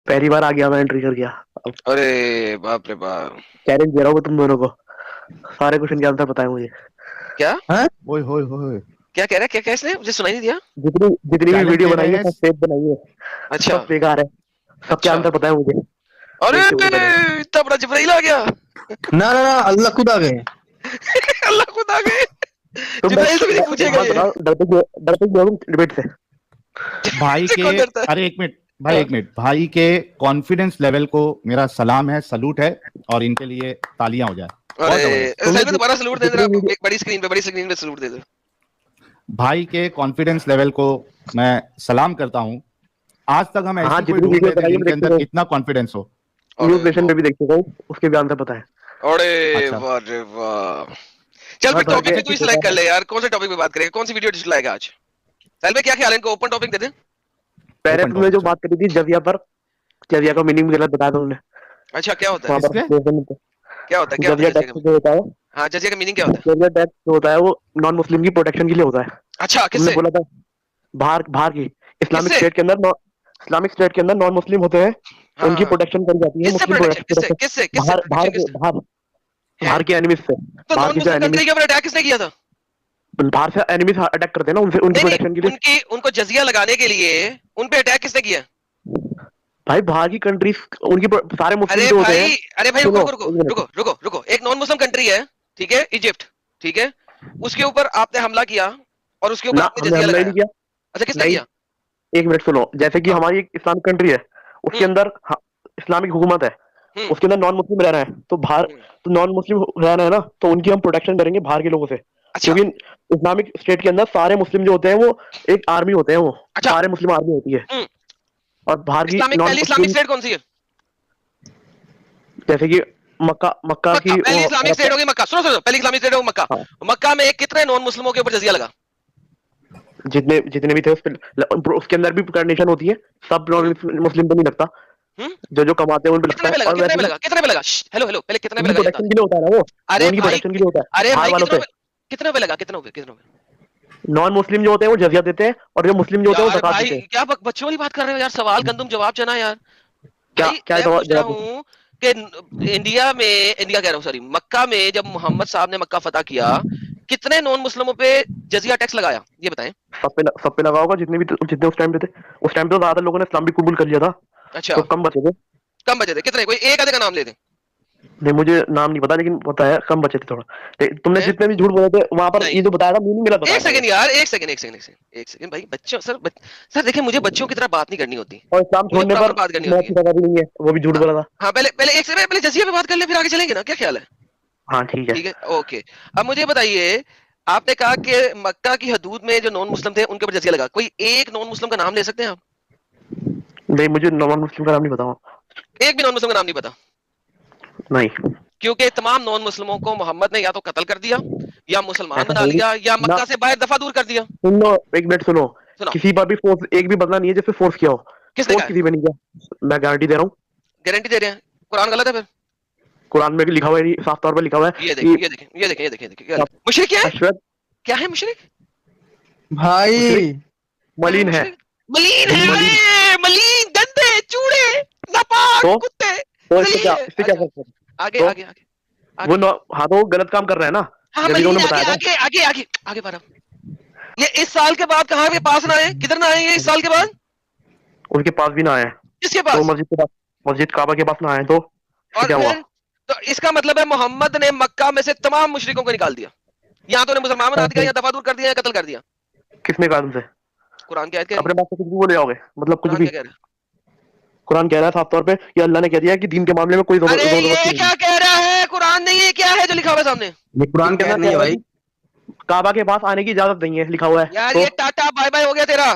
पहली बार आ गया मैं, एंट्री कर गया। अब अरे बाप रे बाप, चैलेंज दे रहा हूँ तुम दोनों को, सारे क्वेश्चन के आंसर पता है मुझे। क्या हैं? ओए होए होए। क्या कह रहा है, क्या क्या इसने मुझे सुनाई नहीं दिया। जितनी जितनी भी चैलेंज वीडियो दे बनाई रहे है हैं। सब फेक बनाई है, अच्छा सब बेकार है, सबके अच्छा, आंसर पता है मुझे। अरे देखते हो तो पहले इतना बड़ा जिब्राइल आ गया। ना ना ना, अल्लाह खुद आ गए। अल्लाह खुद आ गए। तुम जिब्राइल से भी नहीं एक पूछेगा बात ये। बताओ, डरते क्यों हो तुम डिबेट से? भाई से के, कौन डरता है। अरे एक मिनट भाई, हाँ। एक मिनट, भाई के कॉन्फिडेंस लेवल को मेरा सलाम है, सलूट है, और इनके लिए तालियां हो जाए। बहुत अरे जबरदस्त। तुमने साइड में दोबारा सलूट दे जितनी देना, वीडियो एक बड़ी स्क्रीन पे सलूट दे दो। भाई के कॉन्फिडेंस लेवल को मैं सलाम करता हूं। आज तक हम हाँ ऐसी कोई जितनी ढूंढ वीडियो रहे थे बनाई है मैं जिनके देख अंदर चुका हूँ, इतना कॉन्फिडेंस हो। न्यूज अरे नेशन पे भी देख चुका हूँ, उसके भी आंसर पता है। अरे अच्छा, वाह रे वाह। चल फिर मैं भर टॉपिक के फिर तू ही ऐसे सिलेक्ट सोचा कर था। ले यार, कौन से टॉपिक पे बात करेगा, कौन सी वीडियो लाएगा आज। साहिल भाई क्या ख्याल है, इनको ओपन टॉपिक दे दे। पहले ओपन तुमने टॉपिक जो चलो। बात करी थी जजिया पर, जजिया का मीनिंग गलत बताया था तुमने अच्छा क्या होता है, वहां पर किसके? क्या होता है, क्या होता है जजिया जजिया का टैक्स मीनिंग। जो होता है, हाँ जजिया का मीनिंग क्या होता है। जजिया टैक्स जो होता है वो नॉन मुस्लिम की प्रोटेक्शन के लिए होता है। अच्छा तुमने किससे, बोला था बाहर बाहर की इस्लामिक किससे। स्टेट के अंदर, इस्लामिक स्टेट के अंदर नॉन मुस्लिम होते हैं, हाँ उनकी हाँ हाँ। प्रोटेक्शन करी जाती है, किससे मुस्लिम प्रोटेक्शन, किससे प्रोटेक्शन किससे किससे बाहर बाहर प्रोटेक्शन के किससे बाहर है। बाहर के एनिमीज से, तो बाहर नॉन की जो मुस्लिम कंट्री एनिमीज, के ऊपर अटैक किसने किया था। बाहर से एनिमीज अटैक करते हैं ना, उनसे उनकी नहीं नहीं, प्रोटेक्शन के लिए। उनकी उनको जजिया लगाने के लिए उन पे अटैक किसने किया। भाई बाहर की कंट्रीज, उनकी सारे मुस्लिम अरे जो होते हैं। भाई, अरे भाई रुको सुनो रुको रुको एक मिनट, रुको रुको रुको, एक नॉन मुस्लिम कंट्री है, ठीक है, इजिप्ट, ठीक है, उसके ऊपर आपने हमला किया और उसके ऊपर ना आपने हमने जजिया हमला ही नहीं लगाया। किया। अच्छा किसने नहीं, किया। एक मिनट सुनो, जैसे कि हाँ। हमारी एक इस्लामिक कंट्री है, उसके हम्म अंदर इस्लामिक हुकूमत है, हम्म उसके अंदर नॉन मुस्लिम रह रहे हैं तो बाहर, हम्म। तो नॉन मुस्लिम रह रहे हैं ना, तो उनकी हम प्रोटेक्शन करेंगे बाहर के लोगों से, अच्छा क्योंकि इस्लामिक स्टेट के अंदर सारे मुस्लिम जो होते हैं वो एक आर्मी होते हैं, वो अच्छा। सारे मुस्लिम आर्मी होती है। हम्म। और बाहर की इस्लामिक, नॉन पहली इस्लामिक मुस्लिम, स्टेट कौन सी है। जैसे कि मक्का, मक्का मक्का, की वो पहली इस्लामिक स्टेट होगी मक्का, सुनो सुनो, पहली इस्लामिक स्टेट होगी मक्का। हाँ, मक्का में कितने नॉन मुस्लिमों के ऊपर जजिया लगा। जितने जितने भी थे उसके अंदर भी कंडीशन होती है, सब नॉन हम्म मुस्लिम पे नहीं लगता, हम्म। जो जो कमाते हैं उन पे लगता कितने है। पे लगा, और कितने वैसे पे भी लगा, कितने पे लगा, हेलो हेलो, पहले कितने पे उनकी लगा ये बता प्रोटेक्शन के लिए होता है ना, वो दे। अरे उनकी भाई, प्रोटेक्शन के लिए होता है अरे बाहर भाई वालों कितनों पे। पे, कितनों पे लगा, कितनों पे, कितनों पे। नॉन मुस्लिम जो होते हैं वो जजिया देते हैं, और जो मुस्लिम जो होते हैं वो यार ज़कात भाई देते हैं। क्या बच्चों वाली बात कर रहे हो यार, सवाल गंदुम जवाब चना यार। क्या भाई क्या मैं जवाब पूछ रहा जवाब देते हूँ कि इंडिया में, इंडिया कह रहा हूँ सॉरी, मक्का में जब मोहम्मद साहब ने मक्का फतह किया, कितने नॉन मुस्लिमों पे जजिया टैक्स लगाया ये बताएं। हैं? सब पे लगा होगा, जितने उस टाइम पे थे। उस टाइम पे तो ज़्यादा लोगों ने इस्लाम भी कबूल कर लिया था, अच्छा तो कम बचे थे। कम बचे थे कितने, कोई एक आधे का नाम ले दें। नहीं मुझे नाम नहीं पता, लेकिन पता है कम बचे थे थोड़ा। तुमने हैं? जितने भी झूठ बोले थे वहां पर, नहीं, ये जो बताया था मीनिंग गलत एक बताया था वो। सेकंड यार, एक सेकंड एक सेकंड एक सेकंड एक सेकंड भाई, बच्चों सर सर देखिए, मुझे बच्चों की तरह बात नहीं करनी होती, और इस्लाम मुझे छोड़ने प्रॉपर पर बात करनी मौत होती की है। सजा भी नहीं है, वो भी झूठ हाँ बोला था। हाँ, पहले पहले एक सेकंड, पहले जजिया पे बात कर ले फिर आगे चलेंगे ना, क्या ख्याल है। हाँ ठीक है। ठीक है ओके। अब मुझे बताइए, आपने कहा कि मक्का की हदूद में जो नॉन मुस्लिम थे उनके ऊपर जजिया लगा, कोई एक नॉन मुस्लिम का नाम ले सकते हैं आप। नहीं मुझे नॉन मुस्लिम का नाम नहीं पता। एक भी नॉन मुस्लिम का नाम नहीं पता, नहीं क्योंकि तमाम नॉन मुस्लिमों को मोहम्मद ने या तो कत्ल कर दिया, या मुसलमान ऐसा बना है नहीं लिया, या ना। मक्का से बाहर दफा दूर कर दिया। सुनो, एक मिनट सुनो, सुनाओ, किसी पर भी फोर्स, एक भी बदला नहीं है जिससे फोर्स किया हो। किसने फोर्स कहा है, किसी पे नहीं किया, मैं गारंटी दे रहा हूँ। गारंटी दे रहे हैं, कुरान गलत है फिर। कुरान में भी लिखा हुआ है, साफ तौर पे लिखा हुआ है ये कि देखें ये देखें ये देखें ये देखें ये देखें, क्या लिखा है? मुशरिक क्या है, अशरत क्या है मुशरिक, मुशरिक भाई क्या है मलिन है, मुशरिक। मलीन है, मलिन। अरे मलीन, गंदे, चूड़े, नापाक तो कुत्ते, इससे क्या, जलील है। इससे क्या अच्छा फर्क पड़ता आगे है? आगे आगे तो वो आगे। हाँ तो वो गलत काम कर रहा है ना, हाँ जब भी मलीन, उन्होंने आगे बताया था। आगे आगे आगे आगे बढ़ा। ये इस साल के बाद कहाँ के पास ना आए, किधर ना आए ये इस साल के बाद, उनके पास भी ना आए, किसके तो पास। मस्जिद के पास, मस्जिद काबा के पास ना आए, तो इससे और क्या हुआ? फिर तो इसका मतलब है मोहम्मद ने मक्का में से तमाम मुशरिकों को निकाल दिया, या तो उन्हें मुसलमान बना दिया, ऐसे या दफा दूर कर दिया, या कत्ल कर दिया। किसने कहा तुमसे? कुरान की आयत कह रही अपने है। पास से कुछ भी बोले जाओगे, मतलब कुछ कुरान भी। क्या कह रहा है। कुरान कह रहा है साफ तौर पे, ये अल्लाह ने कह दिया है कि दीन के मामले में कोई अरे जबरदस्ती ये नहीं। क्या कह रहा है, कुरान नहीं, ये क्या है जो लिखा हुआ है सामने। ये कुरान इनके कह अंदर नहीं क्या है है भाई। कि काबा के पास आने की इजाजत नहीं है, लिखा हुआ है। यार तो ये टाटा बाय बाय हो गया तेरा।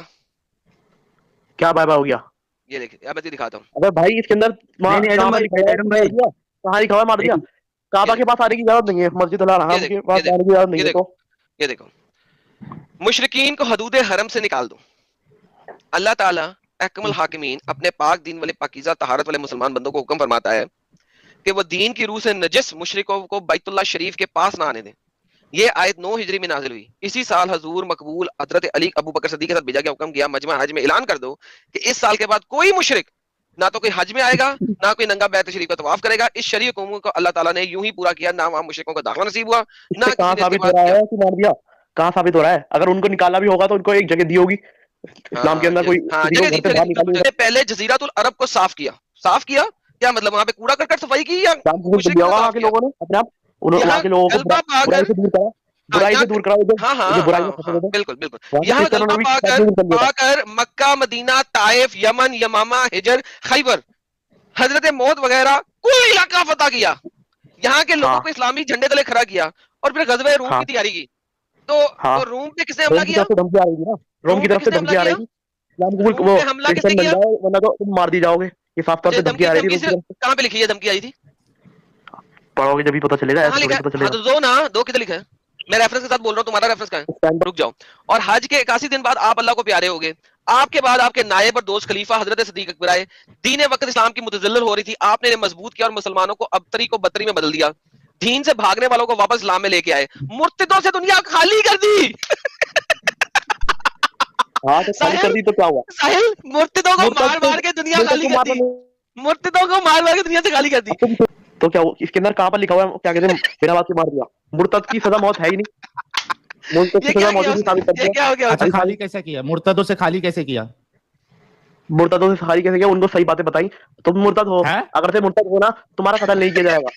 क्या बाय बाय हो गया? ये देख, अब मैं तुझे दिखाता हूँ। अगर भाई इसके अंदर नहीं नहीं, एडम काबा भाई, लिखा हुआ है, एडम तुमने मार भाई, दिया, कहाँ लिखा हुआ है मार दिया? नहीं, ये काबा के देख पास आने की इजाजत नहीं है, मस्जिद अल ये हराम देख के ये पास देख आने की इजाजत नहीं ये है, देखो तो ये देखो, मुशरिकीन को हदूद हरम से निकाल दो। अल्लाह ताला अहकमुल हाकिमीन अपने पाक दीन वाले पाकीज़ा तहारत वाले मुसलमान बंदों को हुक्म फरमाता है कि वो दीन की रूह से नजस मुशरिकों को बैतुल्लाह शरीफ के पास ना आने दें। ये आयत 9 हिजरी में नाजिल हुई। इसी साल हजूर मकबूल हजरत अली अबू बकर सद्दीक के साथ भेजा गया हुक्म किया, मजमा हज में ऐलान कर दो कि इस साल के बाद कोई मुशरिक نہ تو کوئی حج میں آئے گا, نہ کوئی ننگا بیت شریف کا طواف کرے گا. اس شرعی حکم کو اللہ تعالیٰ نے یوں ہی پورا کیا, نہ وہاں مشرکوں کو داخلہ نصیب ہوا, نہ کسی کہاں نے ثابت ہو رہا ہے کہ مار دیا, کہاں ثابت ہو رہا ہے؟ اگر ان کو نکالا بھی ہوگا تو ان کو ایک جگہ دی ہوگی اسلام کے اندر, کوئی کسی کو گھر سے باہر نکالی. پہلے جزیرۃ العرب کو صاف کیا. صاف کیا کیا مطلب وہاں پہ کوڑا کرکٹ صفائی کی یا مشرکین نے وہاں صاف کے کیا؟ لوگوں نے اپنے آپ وہاں کے لوگوں کو غلبہ پا برائی کر, سے دور کرا, برائی سے دور کرا, جو برائی میں پھنسے ہوئے تھے بالکل بالکل, وہاں کے یہاں کرسچنوں غلبہ نے بھی پا کر مکہ, مدینہ, طائف, یمن, یمامہ, ہجر, خیبر, حضرت موت وغیرہ کوئی علاقہ فتح کیا, یہاں کے لوگوں کو اسلامی جھنڈے تلے کھڑا کیا, اور پھر غزوہ روم کی تیاری کی. تو روم پہ کس نے حملہ کیا؟ دھمکی آ رہی تھی نا, روم کی طرف سے دھمکی آ رہی تھی روم وہ پہ حملہ کس نے کرسچن بن کیا؟ جاؤ ورنہ تو تم مار دی جاؤ گے, یہ صاف طور پہ دھمکی آ رہی تھی. کہاں پہ لکھی ہے دھمکی آئی تھی؟ پڑھو گے جبھی پتہ چلے گا, کہاں ایسے تھوڑی لکھا پتہ ہے؟ چلے ہاں گا. تو دو نا, دو کدھر لکھا ہے؟ میں ریفرنس کے ساتھ بول رہا ہوں, تمہارا ریفرنس کہاں ہے؟ رک جاؤ. اور حج کے 81 دن بعد آپ اللہ کو پیارے ہو گئے. آپ کے بعد آپ کے نائب اور دوست خلیفہ حضرت صدیق اکبر آئے. دین وقت اسلام کی متزلزل ہو رہی تھی, آپ نے مضبوط کیا اور مسلمانوں کو ابتری کو بتری میں بدل دیا. دین سے بھاگنے والوں کو واپس اسلام میں لے کے آئے, مرتدوں سے دنیا خالی کر دی. ہاں تو خالی کر دی تو کیا ہوا؟ ساحل, مرتدوں کو مار مار کے دنیا خالی کر دی, مرتدوں کو مار مار کے دنیا سے خالی کر دی. تو کیا اس کے اندر کہاں پر لکھا ہوا ہے کیا کہتے ہیں بنا بات کے مار دیا؟ مرتد کی سزا موت ہے ہی نہیں, مرتد کی سزا موت ہی ثابت کر یہ کیا ہو گیا؟ اچھا خالی کیسے کیا, مرتدوں سے خالی کیسے کیا؟ مرتدوں سے خالی کیسے کیا, ان کو صحیح باتیں بتائیں. تم مرتد ہو, اگر سے مرتد ہو نا تمہارا قتل نہیں کیا جائے گا.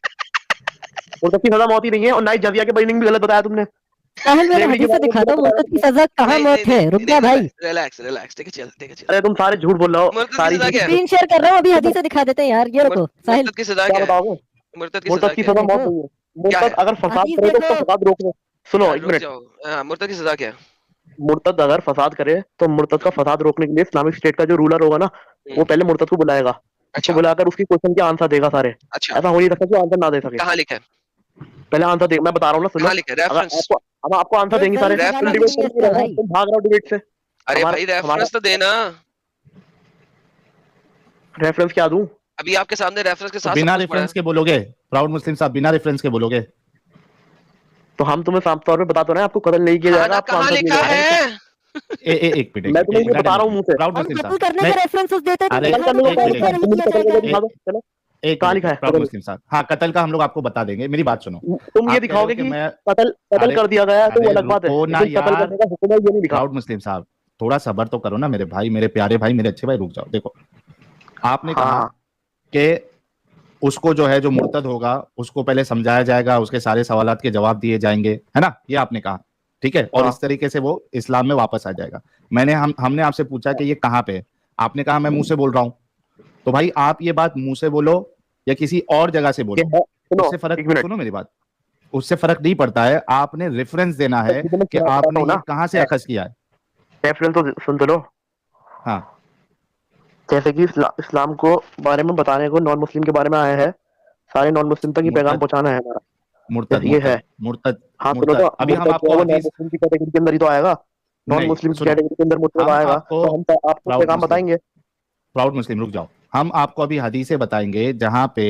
مرتد کی سزا موت ہی نہیں ہے, اور نہ ہی جزیہ کے بائنڈنگ بھی غلط بتایا تم نے. ساحل میرے حدیث سے دکھا دو مرتد کی سزا کہاں موت ہے. رک جا بھائی, ریلیکس ریلیکس, ٹھیک ہے چل, ٹھیک ہے چل. ارے تم سارے جھوٹ بول رہے ہو, مرتد کی ساری سزا کیا ہے؟ اسکرین شیئر کر رہا ہوں, ابھی حدیث سے دکھا دیتے ہیں یار. یہ رکو ساحل, مرتد کی سزا کیا کیا بتاؤ ہے؟ گے؟ مرتد کی مرتد کی سزا موت نہیں ہے. مرتد اگر فساد حدیث کرے تو دیکھو. اس کو فساد روکنے, سنو ایک رک منٹ, جاؤ, مرتد کی سزا کیا ہے؟ مرتد اگر فساد کرے تو مرتد کا فساد روکنے کے لیے اسلامک اسٹیٹ کا جو رولر ہوگا نا وہ پہلے مرتد کو بلائے گا, اس کو اچھا بلا کر اس کی کوشچن کے آنسر دے گا سارے. اچھا, ایسا ہو نہیں سکتا کہ آنسر نہ دے سکے. کہاں لکھا ہے؟ پہلے آنسر دے, میں بتا رہا ہوں نا, سنو. کہاں لکھا ہے اگر ریفرنس؟ آپ کو آنسر دیں گے سارے, تم ڈیبیٹ Reference. کرتے رہو, تم بھاگ رہے ہو ڈیبیٹ سے. ارے بھائی ریفرنس تو دینا. ریفرنس کیا دوں؟ ابھی آپ کے سامنے ریفرنس کے ساتھ بنا ریفرنس کے بولو گے پراؤڈ مسلم صاحب, بنا ریفرنس کے بولو گے تو ہم تمہیں صاف طور پہ بتا تو رہے ہیں, آپ کو قتل نہیں کیا جائے گا, آپ کو کہاں آنسر دیا لکھا جائے گا. ہے؟ ایک منٹ, میں تمہیں یہ بتا رہا ہوں منہ سے. پراؤڈ ہم مسلم قتل صاحب, کرنے کا ریفرنس دیتے تو ارے دکھا دو ایک قتل منٹ, نہیں کیا جائے گا. چلو ایک کہاں لکھا ہے پراؤڈ مسلم صاحب, ہاں قتل کا ہم لوگ آپ کو بتا دیں گے, میری بات سنو. تم یہ دکھاؤ گے کہ قتل کر دیا گیا ہے تو وہ الگ بات ہے, لیکن قتل کرنے کا حکم ہے یہ نہیں لکھا. پراؤڈ مسلم صاحب تھوڑا صبر تو کرو نا میرے بھائی, میرے پیارے بھائی, میرے اچھے بھائی, رک جاؤ. دیکھو آپ نے کہا کہ اس کو جو ہے جو مرتد ہوگا اس کو پہلے سمجھایا جائے گا, اس کے سارے سوالات کے جواب دیے جائیں گے, ہے نا, یہ آپ نے کہا, ٹھیک ہے, اور اس طریقے سے وہ اسلام میں واپس آ جائے گا. ہم نے آپ سے پوچھا کہ یہ کہاں پہ ہے, آپ نے کہا میں منہ سے بول رہا ہوں. تو بھائی آپ یہ بات منہ سے بولو یا کسی اور جگہ سے بولو, اس سے فرق, سنو میری بات, اس سے فرق نہیں پڑتا ہے. آپ نے ریفرنس دینا ہے کہ آپ نے یہ کہاں سے اخذ کیا ہے. ریفرنس تو سن تو لو. ہاں, جیسے کہ اسلام کو بارے میں بتانے کو نان مسلم کے بارے میں آیا ہے, سارے نان مسلم تک یہ پیغام پہنچانا ہے ہمارا. مرتد یہ ہے مرتد. ہاں سنو تو, ابھی ہم آپ کو نان مسلم کی کیٹیگری کے اندر ہی تو آئے گا, نان مسلم کی کیٹیگری کے اندر مرتد آئے گا, تو ہم آپ کو پیغام بتائیں گے. پراؤڈ مسلم رک جاؤ, ہم آپ کو ابھی حدیثیں بتائیں گے جہاں پہ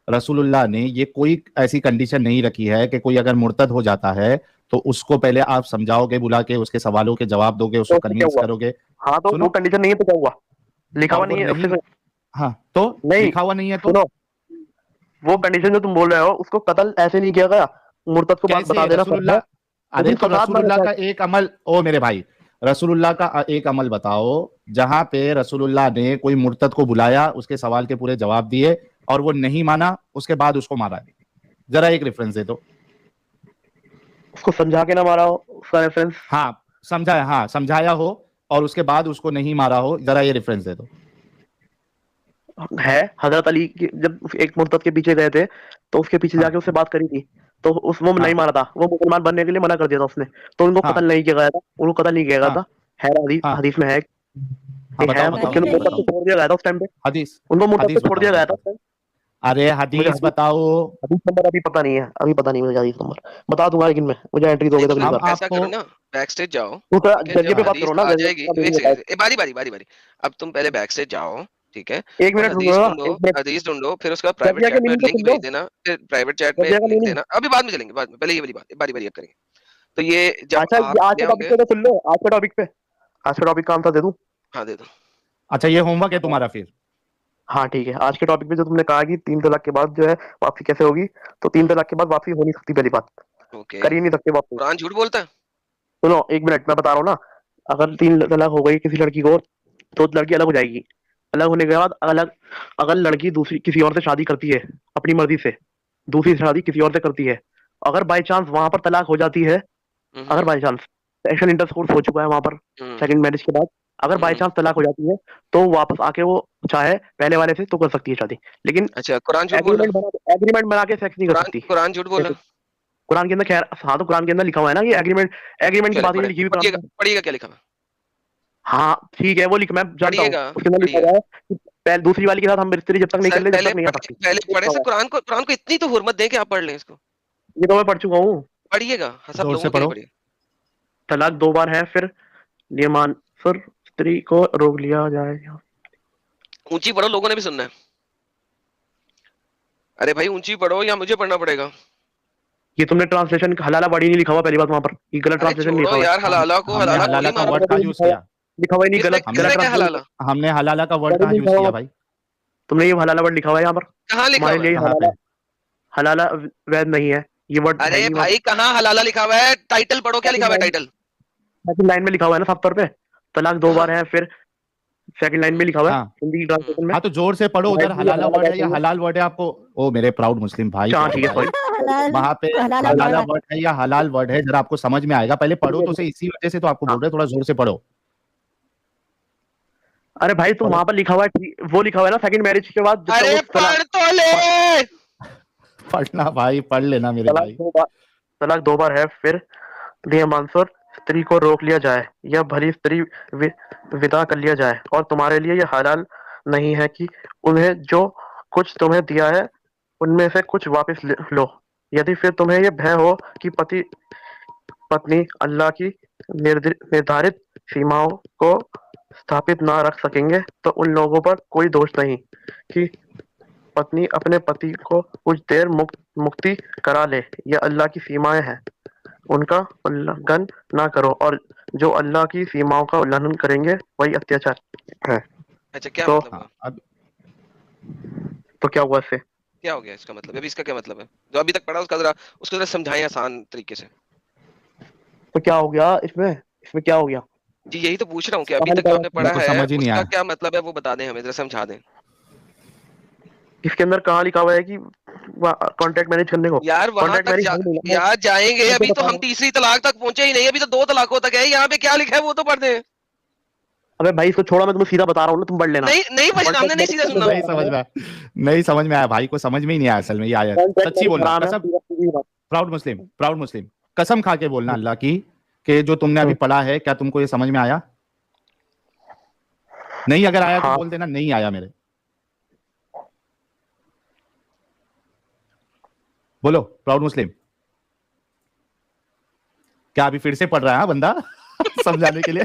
رسول اللہ نے یہ کوئی ایسی کنڈیشن نہیں رکھی ہے کہ کوئی اگر مرتد ہو جاتا ہے تو اس کو پہلے آپ سمجھاؤ گے, بلا کے اس کے سوالوں کے جواب دو گے, اس کو کنوینس کرو گے. ہاں تو وہ کنڈیشن نہیں ہے تو کیا ہوا, لکھا ہوا نہیں ہے. ہاں تو لکھا ہوا نہیں ہے تو وہ کنڈیشن جو تم بول رہے ہو اس کو قتل ایسے نہیں کیا گیا, مرتد کو بات بتا دینا. رسول اللہ, ارے تو رسول اللہ کا ایک عمل, او میرے بھائی, رسول اللہ کا ایک عمل بتاؤ جہاں پہ رسول اللہ نے کوئی مرتد کو بلایا, اس کے سوال کے پورے جواب دیے اور وہ نہیں مانا, اس کے بعد اس کو مارا ہے. ذرا ایک ریفرنس دے دو. اس کو سمجھا کے نہ مارا ہو, اس کا ریفرنس. ہاں سمجھایا, ہاں سمجھایا ہو اور اس کے بعد اس کو نہیں مارا ہو, ذرا یہ ریفرنس دے دو. ہے حضرت علی جب ایک مرتد کے پیچھے گئے تھے تو اس کے پیچھے جا کے اس سے بات کری تھی, تو وہ نہیں مارا تھا, وہ مسلمان بننے کے لیے منع کر دیا تھا اس نے, تو ان کو قتل نہیں کیا گیا تھا, ان کو قتل نہیں کیا گیا تھا. ہے حدیث میں ہے, چھوڑ دیا گیا تھا اس ٹائم پہ, ان کو مرتد سے چھوڑ دیا گیا تھا. ارے حدیث بتاؤ. حدیث نمبر ابھی پتہ نہیں ہے, ابھی پتہ نہیں مجھے حدیث نمبر, بتا دوں گا لیکن میں, مجھے انٹری دو گے تو ایسا کرو نا, بیک سٹیج جاؤ, جگہ پہ بات کرو نا, باری باری باری باری. اب تم پہلے بیک سٹیج جاؤ, ٹھیک ہے, ایک منٹ حدیث ڈھونڈو, پھر اس کا پرائیویٹ چیٹ میں لنک بھیج دینا, پھر پرائیویٹ چیٹ میں لکھ دینا. ابھی بعد میں چلیں گے, بعد میں, پہلے یہ والی بات باری باری اب کریں گے. تو یہ جب آج کے ٹاپک پہ سن لو, آج کے ٹاپک پہ, آج کا ٹاپک کا آنسر دے دوں. ہاں دے دو. اچھا یہ ہوم ورک ہے تمہارا, پھر ہاں ٹھیک ہے, آج کے ٹاپک پہ جو تم نے کہا کہ 3 طلاق کے بعد جو ہے واپسی کیسے ہوگی, تو 3 طلاق کے بعد واپسی ہو نہیں سکتی, پہلی بات اوکے, کر ہی نہیں سکتے واپسی. قرآن جھوٹ بولتا ہے؟ سنو ایک منٹ, میں بتا رہا ہوں نا. اگر 3 طلاق ہو گئی کسی لڑکی کو تو لڑکی الگ ہو جائے گی. الگ ہونے کے بعد اگر لڑکی دوسری کسی اور سے شادی کرتی ہے اپنی مرضی سے, دوسری شادی کسی اور سے کرتی ہے, اگر بائی چانس وہاں پر طلاق ہو جاتی ہے, اگر بائی چانس سیکشل انٹرکورس ہو چکا ہے وہاں پر سیکنڈ میرج کے بعد, اگر بائی چانس طلاق ہو جاتی ہے تو واپس آ کے وہ چاہے پہلے والے سے تو کر سکتی ہے شادی, لیکن اچھا, قرآن جھوٹ بول رہا ہے؟ ایگریمنٹ بنا کے سیکس نہیں کر سکتی. قرآن جھوٹ بول رہا ہے؟ قرآن کے اندر خیر, ہاں تو قرآن کے اندر لکھا ہوا ہے نا کہ ایگریمنٹ کی بات ہی نہیں لکھی ہوئی قرآن میں. پڑھیے گا کیا لکھا ہے؟ ہاں ٹھیک ہے, وہ لکھ میں جانتا پڑھیے ہوں, گا, اس کے اندر لکھا پڑھیے ہوا گا. ہے کہ پہلے دوسری والی کے ساتھ ہم بستری جب تک نہیں کر سر لیں جب پہلے تک نہیں آ سکتی. پڑھے سر قرآن کو اتنی تو حرمت دیں کہ آپ پڑھ لیں اس کو. یہ تو میں پڑھ چکا ہوں. پڑھیے گا, سب زور سے لوگوں کے لیے پڑھو. پڑھیے. طلاق 2 بار ہے, پھر نیمانسر استری کو روک لیا جائے. اونچی پڑھو, لوگوں نے بھی سننا ہے. ارے بھائی اونچی پڑھو یا مجھے پڑھنا پڑے گا؟ یہ تم نے ٹرانسلیشن حلالہ ورڈ ہی نہیں لکھا ہوا پہلی بات وہاں پر, یہ غلط ارے ٹرانسلیشن چھوڑو لکھا ہوا یار, حلالہ کو ہم نے حلالہ حلالہ گولی کا مارو. ورڈ کہاں یوز کیا؟ لکھا ہوا ہی نہیں, کس نے غلط کیا حلالہ؟ ہم نے حلالہ کا ورڈ کہاں یوز کیا بھائی؟ تم نے یہ حلالہ ورڈ لکھا ہوا ہے یہاں پر کہاں لکھا تمہارے ہوا ہے؟ لیے. کہاں پہ؟ حلالہ وید نہیں ہے یہ ورڈ, ہے ارے ہی بھائی کہاں حلالہ لکھا ہوا ہے؟ ٹائٹل پڑھو, کیا لکھا ہوا ہے ٹائٹل؟ سیکنڈ لائن میں لکھا ہوا ہے نا صاف طور پہ, طلاق 2 کہاں؟ بار ہے, پھر سیکنڈ لائن میں لکھا ہوا ہے ہاں ہندی ٹرانسلیشن میں. ہاں تو زور سے پڑھو, ادھر حلالہ ورڈ ہے یا حلال ورڈ ہے آپ کو؟ او میرے پراؤڈ مسلم بھائی, ہاں ٹھیک ہے, سوری. وہاں پہ حلالہ ورڈ ہے یا حلال ورڈ ہے ذرا آپ کو سمجھ میں آئے گا, پہلے پڑھو تو صحیح, اسی وجہ سے تو آپ کو بول رہے تھوڑا زور سے پڑھو. ارے بھائی تم وہاں پر لکھا ہوا ہے, وہ لکھا ہوا ہے نا سیکنڈ میرج کے بعد ارے پڑھ تو لے. پڑھنا بھائی, پڑھ لینا میرے بھائی. طلاق 2 بار ہے, پھر منصور استری کو روک لیا جائے یا بھلی استری ودا کر لیا جائے, اور تمہارے لیے یہ حلال نہیں ہے کہ انہیں جو کچھ تمہیں دیا ہے ان میں سے کچھ واپس لو, یدی پھر تمہیں یہ بھے ہو کہ پتی پتنی اللہ کی نردھارت سیماؤں کو ستھاپت نہ رکھ سکیں گے, تو ان لوگوں پر کوئی دوش نہیں کہ پتنی اپنے پتی کو کچھ دیر مکتی کرا لے. یہ اللہ کی سیمائیں ہیں, ان کا الگھن نہ کرو, اور جو اللہ کی سیماؤں کا الگھن کریں گے وہی اتیاچار ہے. اچھا کیا تو مطلب ہوا؟ تو کیا ہوا اس سے؟ کیا ہو گیا اس کا مطلب؟ ابھی اس کا کیا مطلب ہے جو ابھی تک پڑھا اس کو ذرا سمجھائیں آسان طریقے سے. تو کیا ہو گیا اس میں کیا ہو گیا؟ جی یہی تو پوچھ رہا ہوں کہ ابھی تک جو آپ نے میرے پڑھا کو ہے سمجھ ہی اس نہیں کا آیا. کیا مطلب ہے وہ بتا دیں, ہمیں ذرا سمجھا دیں. اس کے اندر کہاں لکھا ہوا ہے کہ کانٹیکٹ مینج کرنے کو؟ یار وہاں کانٹیکٹ تک مینج یار جائیں گے, ابھی تو ہم تیسری طلاق تک پہنچے ہی نہیں, ابھی تو 2 طلاقوں تک ہے. یہاں پہ کیا لکھا ہے وہ تو پڑھ دیں. ابے بھائی اس کو چھوڑا, میں تمہیں سیدھا بتا رہا ہوں نا, تم پڑھ لینا. نہیں ہم نے نہیں سیدھا سننا. نہیں سمجھ میں آیا بھائی کو, سمجھ میں ہی نہیں آیا اصل میں یہ آیت. سچی بولنا, قسم, پراؤڈ مسلم, قسم کھا کے بولنا اللہ کی کہ جو تم نے ابھی پڑھا ہے کیا تم کو یہ سمجھ میں آیا؟ نہیں اگر آیا تو بول دینا نہیں آیا میرے. بولو پراؤڈ مسلم, کیا ابھی پھر سے پڑھ رہا ہے بندہ سمجھانے کے لیے؟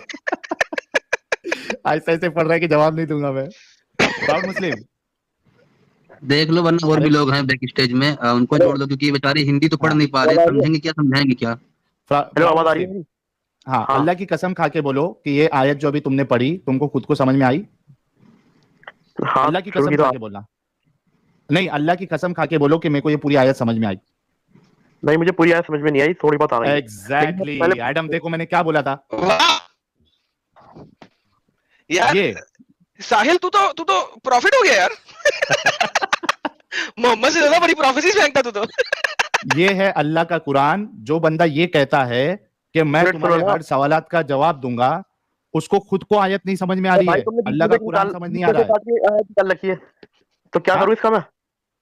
ایسے ایسے پڑھ رہا ہے کہ جواب نہیں دوں گا میں. پراؤڈ مسلم دیکھ لو, ورنہ اور بھی لوگ ہیں بیک اسٹیج میں, ان کو جوڑ دو, کیونکہ بیچارے ہندی تو پڑھ نہیں پا رہے, سمجھیں گے کیا. آواز آ رہی ہے؟ ہاں, اللہ کی قسم کھا کے بولو کہ یہ آیت جو ابھی تم نے پڑھی تم کو خود کو سمجھ میں آئی؟ اللہ کی قسم کھا کے بولنا. نہیں, اللہ کی قسم کھا کے بولو کہ میرے کو یہ پوری آیت سمجھ میں آئی. نہیں مجھے پوری آیت سمجھ میں نہیں آئی, تھوڑی بات آ گئی. ایگزیکٹلی ایڈم, دیکھو میں نے کیا بولا تھا. یار ساحل تو پروفٹ ہو گیا یار. محمد سے زیادہ بڑی پروفیسیز پھینکتا تو. یہ ہے اللہ کا قرآن. جو بندہ یہ کہتا ہے کہ میں تمہارے ہر سوالات کا جواب دوں گا, اس کو خود کو آیت نہیں سمجھ میں آ رہی ہے, اللہ کا قرآن سمجھ نہیں آ رہا ہے. تو کیا کروں اس کا میں؟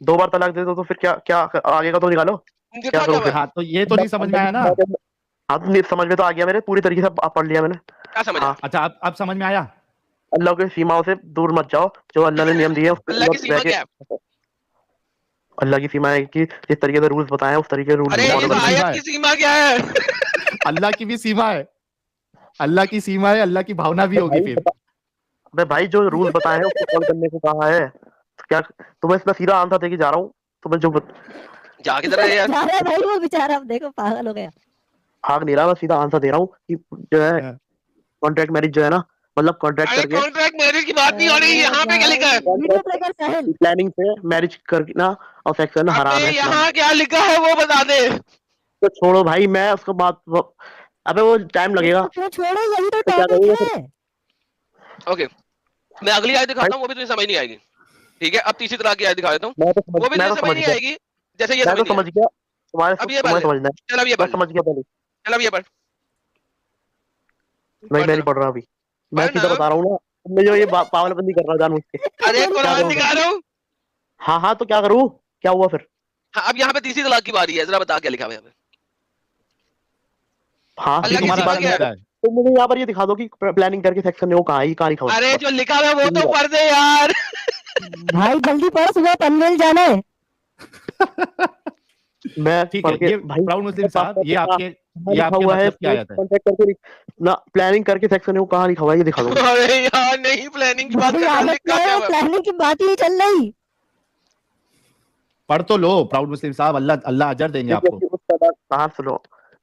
2 بار طلاق دے دو تو پھر کیا آگے کا تو نکالو. ہاں تو یہ تو نہیں سمجھ میں آیا نا. ہاں سمجھ میں تو آ گیا میرے, پوری طریقے سے پڑھ لیا میں نے. اچھا اب سمجھ میں آیا. اللہ کی سیماؤں سے دور مت جاؤ, جو اللہ نے نیم دیے اللہ کی سیما کیا ہے؟ اللہ کی سیما ہے کہ جس طریقے سے رولز بتائے اس طریقے آیت کی سیما کیا ہے؟ اللہ کی بھی سیما ہے, اللہ کی سیما ہے, اللہ کی بھاونا بھی ہوگی. پھر بھائی جو رولز بتائے ہیں اس کو فالو کرنے کو کہا ہے, کیا تمہیں اس میں سیدھا آنسر دے کے جا رہا ہوں. تمہیں جو جا کے ذرا یار بھائی وہ بیچارہ دیکھو پاگل ہو گیا. بھاگ نہیں رہا, میں سیدھا آنسر دے رہا ہوں کہ جو ہے کانٹریکٹ میرج جو ہے نا, मतलब कॉन्ट्रैक्ट करके कॉन्ट्रैक्ट मैरिज की बात नहीं हो रही, यहाँ पे क्या लिखा है? वीडियो प्ले कर साहिल। प्लानिंग से मैरिज करना और सेक्स करना हराम अबे है इस्लाम में। यहाँ क्या लिखा है वो बता दे। तो छोड़ो भाई, मैं उसको बात अबे वो टाइम लगेगा क्यों छोड़ो, यही तो तो क्या टॉपिक करूँगा फिर? है। ओके, मैं अगली आयत दिखाता हूँ, वो भी तुझे समझ नहीं आएगी, ठीक है? अब तीसरी तरह की आयत दिखा देता हूँ, वो भी मैं तुझे तो समझ समझ नहीं गया, आएगी जैसे ये मैं तो समझ नहीं समझ आई। गया, तुम्हारे अब ये तुम्हें पढ़ ले, समझना है। चल अब ये मैं पढ़ ले, समझ गया पहले, चल अब ये पढ़, नहीं पढ़ मैं नहीं जरा, पढ़ रहा अभी, मैं पढ़ सीधा ना। बता रहा हूँ ना, तुमने जो ये पागलबंदी कर रहा जान मुझसे। अरे क्या कुरान करूँ? दिखा रहा हूँ। हाँ हाँ, तो क्या करूँ? क्या हुआ फिर? हाँ, अब यहाँ पे तीसरी तलाक की बारी है, जरा बता क्या लिखा हुआ है यहाँ पे? हाँ अल्लाह की तुम्हारा सिफा मतलब क्या है? क्या है? तो मुझे यहाँ पर ये दिखा दो कि प्लानिंग करके सेक्शन ने वो कहाँ है, ये कहाँ लिखा हुआ है? अरे बस। जो लिखा हुआ है वो तो पढ़ दे यार। भाई जल्दी पढ़, सुबह पनवेल जाना है। मैं ठीक पढ़ है, के ये भाई प्राउड मुस्लिम साहब, ये आपके लिखा हुआ है, मतलब क्या आयत है? कॉन्टेक्ट करके ना प्लानिंग करके सेक्शन है वो कहाँ लिखा हुआ है, ये दिखा दो मुझे। अरे यार नहीं, प्लानिंग की बात भाई कर रहा, आदत लिखा में क्या है, हुआ है? प्लानिंग की बात ही नहीं चल रही। पढ़ तो लो प्राउड मुस्लिम साहब, अल्लाह अल्लाह अजर देंगे फिर आपको। यदि उस तलाक कहाँ सुनो,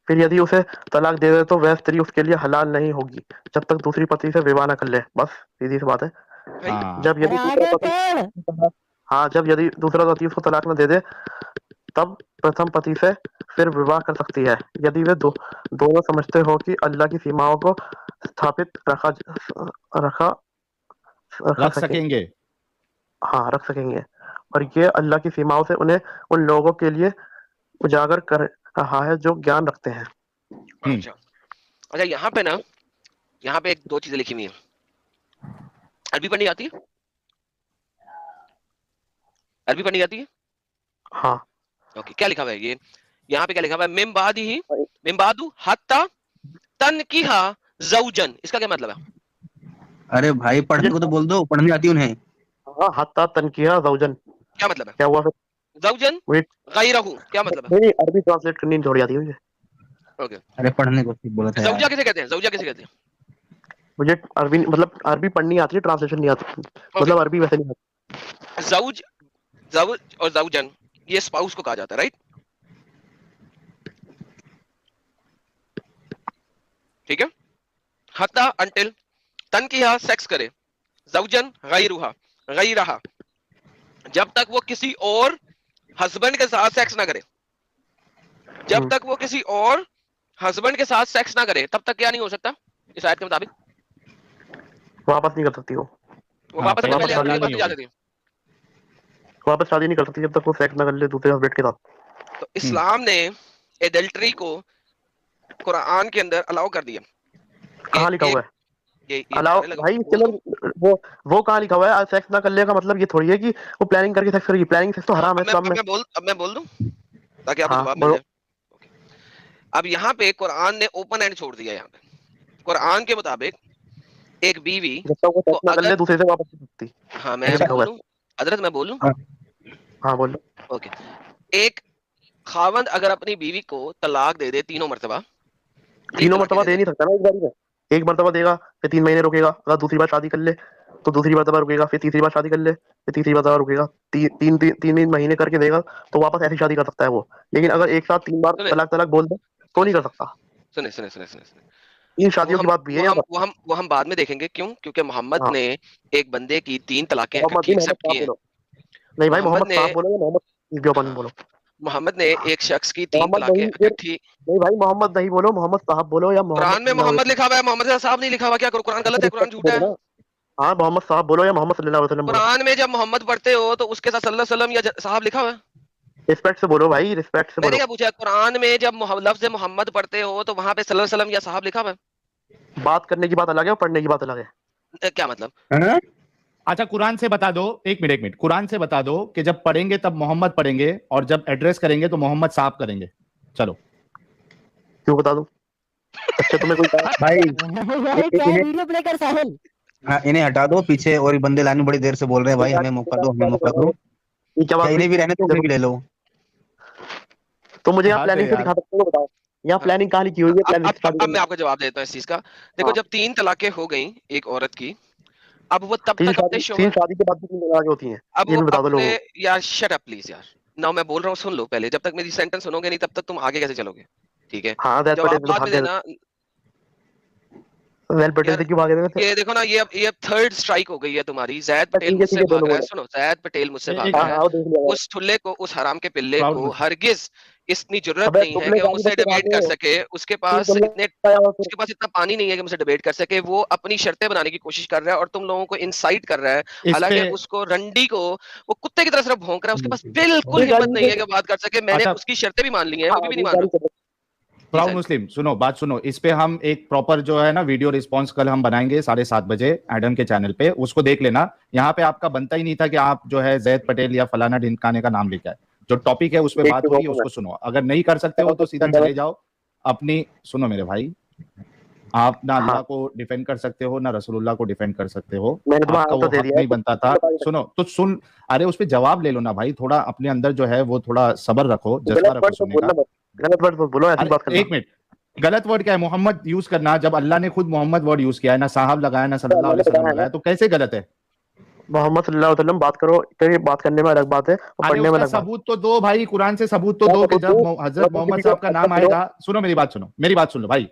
फिर यदि उसे तलाक दे दे तो वह स्त्री उसके लिए हलाल नहीं होगी जब तक दूसरी पति से विवाह न कर ले। बस सीधी सी बात है। भाई हाँ, जब यदि अरे दूसरा आगे पति पढ़। हाँ, जब यदि दूसरा पति उसको तलाक न दे दे तब प्रथम पति से फिर विवाह कर सकती है यदि वे दोनों समझते हो कि अल्लाह की सीमाओं को स्थापित रखा रखा रखा रख सकें। सकेंगे। हाँ, रख सकेंगे, और ये अल्लाह की सीमाओं से उन्हें उन लोगों के लिए उजागर कर रहा है जो ज्ञान रखते हैं। अच्छा अच्छा, यहाँ पे ना, यहाँ पे एक दो चीजें लिखी हुई है। अरबी पढ़नी आती है? अरबी पढ़नी आती है? हाँ, ओके, क्या लिखा हुआ है ये? यहाँ पे क्या लिखा हुआ है? मिम्बादू हत्ता तनकीहा ज़ौजन, इसका क्या मतलब है? अरे भाई पढ़ने को तो बोल दो, पढ़नी आती उन्हें। हाँ, हत्ता तनकीहा ज़ौजन, क्या मतलब है? क्या हुआ फिर? ज़ौजन वेट, गैरहू, क्या मतलब है? नहीं नहीं, अरबी ट्रांसलेट करनी थोड़ी आती है मुझे। ओके, अरे पढ़ने को ठीक बोला था यार। ज़ौजा किसे कहते हैं? ज़ौजा किसे कहते हैं? मुझे अरबी मतलब अरबी पढ़नी आती है, ट्रांसलेशन नहीं आती, मतलब अरबी वैसे नहीं आती। ज़ौज, ज़ौज और ज़ौजन ये स्पाउस को कहा जाता है, राइट? ठीक है? हत्ता अंटिल, तनकीहा सेक्स करे, ज़ौजन गैरहा जब तक वो किसी और हस्बैंड के साथ सेक्स ना करे, जब तक वो किसी और हस्बैंड के साथ सेक्स ना करे तब तक क्या नहीं हो सकता इस आयत के मुताबिक? वापस नहीं कर सकती वो वापस पहले पहले हलाल अपनी नहीं जा होगी। सकती है। वापस शादी नहीं कर सकती जब तक वो सेक्स ना कर ले दूसरे हस्बैंड के साथ। तो इस्लाम ने एडल्ट्री को कुरान के अंदर अलाउ कर दिया। कहाँ लिखा हुआ है ये अलाउ? बताने लगा, भाई बोल चलो, दूं? वो कहाँ लिखा हुआ है सेक्स ना कर ले का मतलब ये थोड़ी है कि वो प्लानिंग करके सेक्स करेगी। प्लानिंग सेक्स तो हराम है इस्लाम में। अब मैं बोल दूं ताकि आपको हाँ, जवाब मिल बोलो। जाए। अब यहाँ पे कुरान ने ओपन एंड छोड़ दिया। यहाँ पे कुरान के मुताबिक एक बीवी जब तक वो को सेक्स ना कर ले अगर, दूसरे से वापस नहीं सकती। हाँ मैं ये लिखा हुआ बोलूं, हजरत मैं बोलूं, हाँ बोलो। ओके, एक खावंद अगर अपनी बीवी को तलाक दे दे तीनों मर्तबा, तीनों मर्तबा दे नहीं सकता ना एक बारी में। एक मर्तबा देगा, फिर 3 महीने रुकेगा, अगर दूसरी बार शादी कर ले तो दूसरी मर्तबा रुकेगा, फिर तीसरी बार शादी कर ले, फिर तीसरी मर्तबा रुकेगा, तीन महीने करके देगा तो वापस ऐसी शादी कर सकता है वो। लेकिन अगर एक साथ 3 बार सुने तलाक तलाक बोल दे तो नहीं कर सकता। सुने सुने सुने सुने सुने 3 शादियों की बात भी है यहाँ पर। वो हम बाद में देखेंगे। क्यों? क्योंकि मोहम्मद हाँ, ने एक बंदे की 3 तलाकें मोहम्मद इकट्ठी नहीं, मोहम्मद एक्सेप्ट की साहब हैं। बोलो। नहीं भाई, मोहम्मद मोहम्मद ने साहब बोलो या मोहम्मद ब्योपन बोलो। मोहम्मद ने एक शख्स की 3 मोहम्मद तलाकें नहीं, फिर इकट्ठी। नहीं भाई, मोहम्मद नहीं बोलो, मोहम्मद साहब बोलो या कुरान में मोहम्मद मोहम्मद लिखा हुआ है, मोहम्मद साहब नहीं लिखा हुआ। क्या करो? कुरान गलत है, कुरान झूठा है। हाँ, मोहम्मद साहब बोलो या मोहम्मद सल्लल्लाहु अलैहि वसल्लम बोलो। कुरान में जब मोहम्मद पढ़ते हो तो उसके साथ सल्लल्लाहु अलैहि वसल्लम या साहब लिखा हुआ है। रिस्पेक्ट से बोलो भाई, रिस्पेक्ट से मैंने बोलो। क्या पूछा? कुरान में जब लफ्ज मोहम्मद पढ़ते हो तो वहां पे सल्लल्लाहु अलैहि वसल्लम या साहब लिखा हुआ है। बात करने की बात अलग है और पढ़ने की बात अलग है। क्या मतलब? अच्छा कुरान से बता दो, एक मिनट, कुरान से बता दो कि जब पढ़ेंगे तब मोहम्मद पढ़ेंगे और जब एड्रेस करेंगे तो मोहम्मद साहब करेंगे। चलो क्यों बता दूं? अच्छा तुम्हें कोई भाई भाई क्या है, वीडियो प्ले कर साहिल। हाँ, इन्हें हटा दो, पीछे और ये बंदे लाने बड़ी देर से बोल रहे हैं भाई हमें मौका दो, हमें मौका दो। ये क्या क्या बात इन्हें भी हुई? रहने दो, उन्हें भी ले लो। तो मुझे यहाँ हाँ, प्लानिंग तो से यार। दिखा सकते हो? बताओ यहाँ प्लानिंग कहाँ लिखी हुई है? प्लानिंग अब मैं आपको जवाब देता हूँ इस चीज का। देखो, हाँ। जब 3 तलाकें हो गई एक औरत की, अब वो तब तीन तक अपने शादी शोहर, के बाद भी 3 तलाक होती हैं, अब ये वो भी बता दो लोगों अपने, यार शट अप प्लीज यार। ना मैं बोल रहा हूँ, सुन लो पहले। जब तक मेरी सेंटेंस सुनोगे नहीं तब तक तुम आगे कैसे चलोगे? ठीक है, को। हाँ, दैट जवाब बट बाद में देना। زید پٹیل سے کیوں بھاگے تھے؟ یہ دیکھو نا، یہ اب تھرڈ اسٹرائک ہو گئی ہے تمہاری. زید پٹیل مجھ سے بھاگ رہا ہے. سنو، زید پٹیل مجھ سے بھاگ رہا ہے. اس ٹھلے کو، اس حرام کے پلے کو ہرگز اتنی ضرورت نہیں ہے کہ وہ مجھ سے ڈیبیٹ کر سکے. اس کے پاس اتنا پانی نہیں ہے کہ مجھ سے ڈیبیٹ کر سکے. وہ اپنی شرطیں بنانے کی کوشش کر رہا ہے اور تم لوگوں کو انسائٹ کر رہا ہے. حالانکہ اس کو رنڈی کو وہ کتے کی طرح صرف بھونک رہا ہے. اس کے پاس بالکل ہمت نہیں ہے کہ بات کر سکے. میں نے اس کی شرطیں بھی مان لی ہیں، وہ بھی نہیں مان رہا. پراؤڈ مسلم سنو بات سنو، اس پہ ہم ایک پراپر جو ہے نا ویڈیو رسپانس کل ہم بنائیں گے 7:30 بجے ایڈم کے چینل پہ، اس کو دیکھ لینا. یہاں پہ آپ کا بنتا ہی نہیں تھا کہ آپ جو ہے زید پٹیل یا فلانا ڈھمکانے کا نام لے کے آئے. جو ٹاپک ہے اس پہ بات ہو رہی ہے اس کو سنو. اگر نہیں کر سکتے ہو تو سیدھا چلے جاؤ اپنی. سنو میرے بھائی، آپ نہ اللہ کو ڈیفینڈ کر سکتے ہو نہ رسول اللہ کو ڈیفینڈ کر سکتے ہو. آپ کا وہ حق نہیں بنتا تھا. سنو تو سن، ارے اس پہ جواب لے لو نا بھائی. تھوڑا اپنے اندر جو ہے وہ تھوڑا صبر رکھو، جذبہ رکھو سننے کا. غلط ورڈ بولو، ایسی بات کرنا. ایک منٹ، غلط ورڈ کیا ہے؟ محمد یوز کرنا. جب اللہ نے خود محمد ورڈ یوز کیا ہے، نہ صاحب لگایا نہ صلی اللہ علیہ وسلم لگایا، تو کیسے غلط ہے؟ محمد صلی اللہ علیہ وسلم بات کرو، بات کرنے میں الگ بات ہے، پڑھنے میں الگ بات. ثبوت تو دو بھائی، قرآن سے ثبوت تو دو کہ جب حضرت محمد صاحب کا نام آئے گا. سنو میری بات، میری بات سن لو بھائی.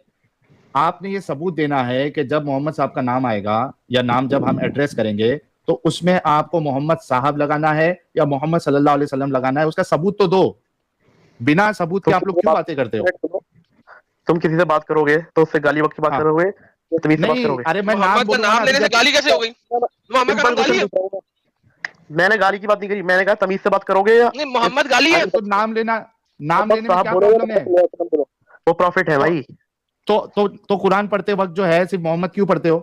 آپ نے یہ ثبوت دینا ہے کہ جب محمد صاحب کا نام آئے گا یا نام جب ہم ایڈریس کریں گے تو اس میں آپ کو محمد صاحب لگانا ہے یا محمد صلی اللہ علیہ وسلم لگانا ہے. اس کا ثبوت تو دو. بنا ثبوت کے آپ لوگ کیوں باتیں کرتے ہو؟ تم کسی سے بات کرو گے تو اس سے گالی وقت کی بات کرو گے، تمیز سے بات کرو گے. ارے میں نام لینے سے گالی کیسے ہو گئی؟ محمد کا گالی ہے؟ میں نے گالی کی بات نہیں کری، میں نے کہا تمیز سے بات کرو گے. یا محمد گالی ہے تو نام لینا، نام لینے میں کیا پرابلم ہے؟ وہ پروفٹ ہے بھائی. تو قرآن پڑھتے وقت جو ہے صرف محمد کیوں پڑھتے ہو؟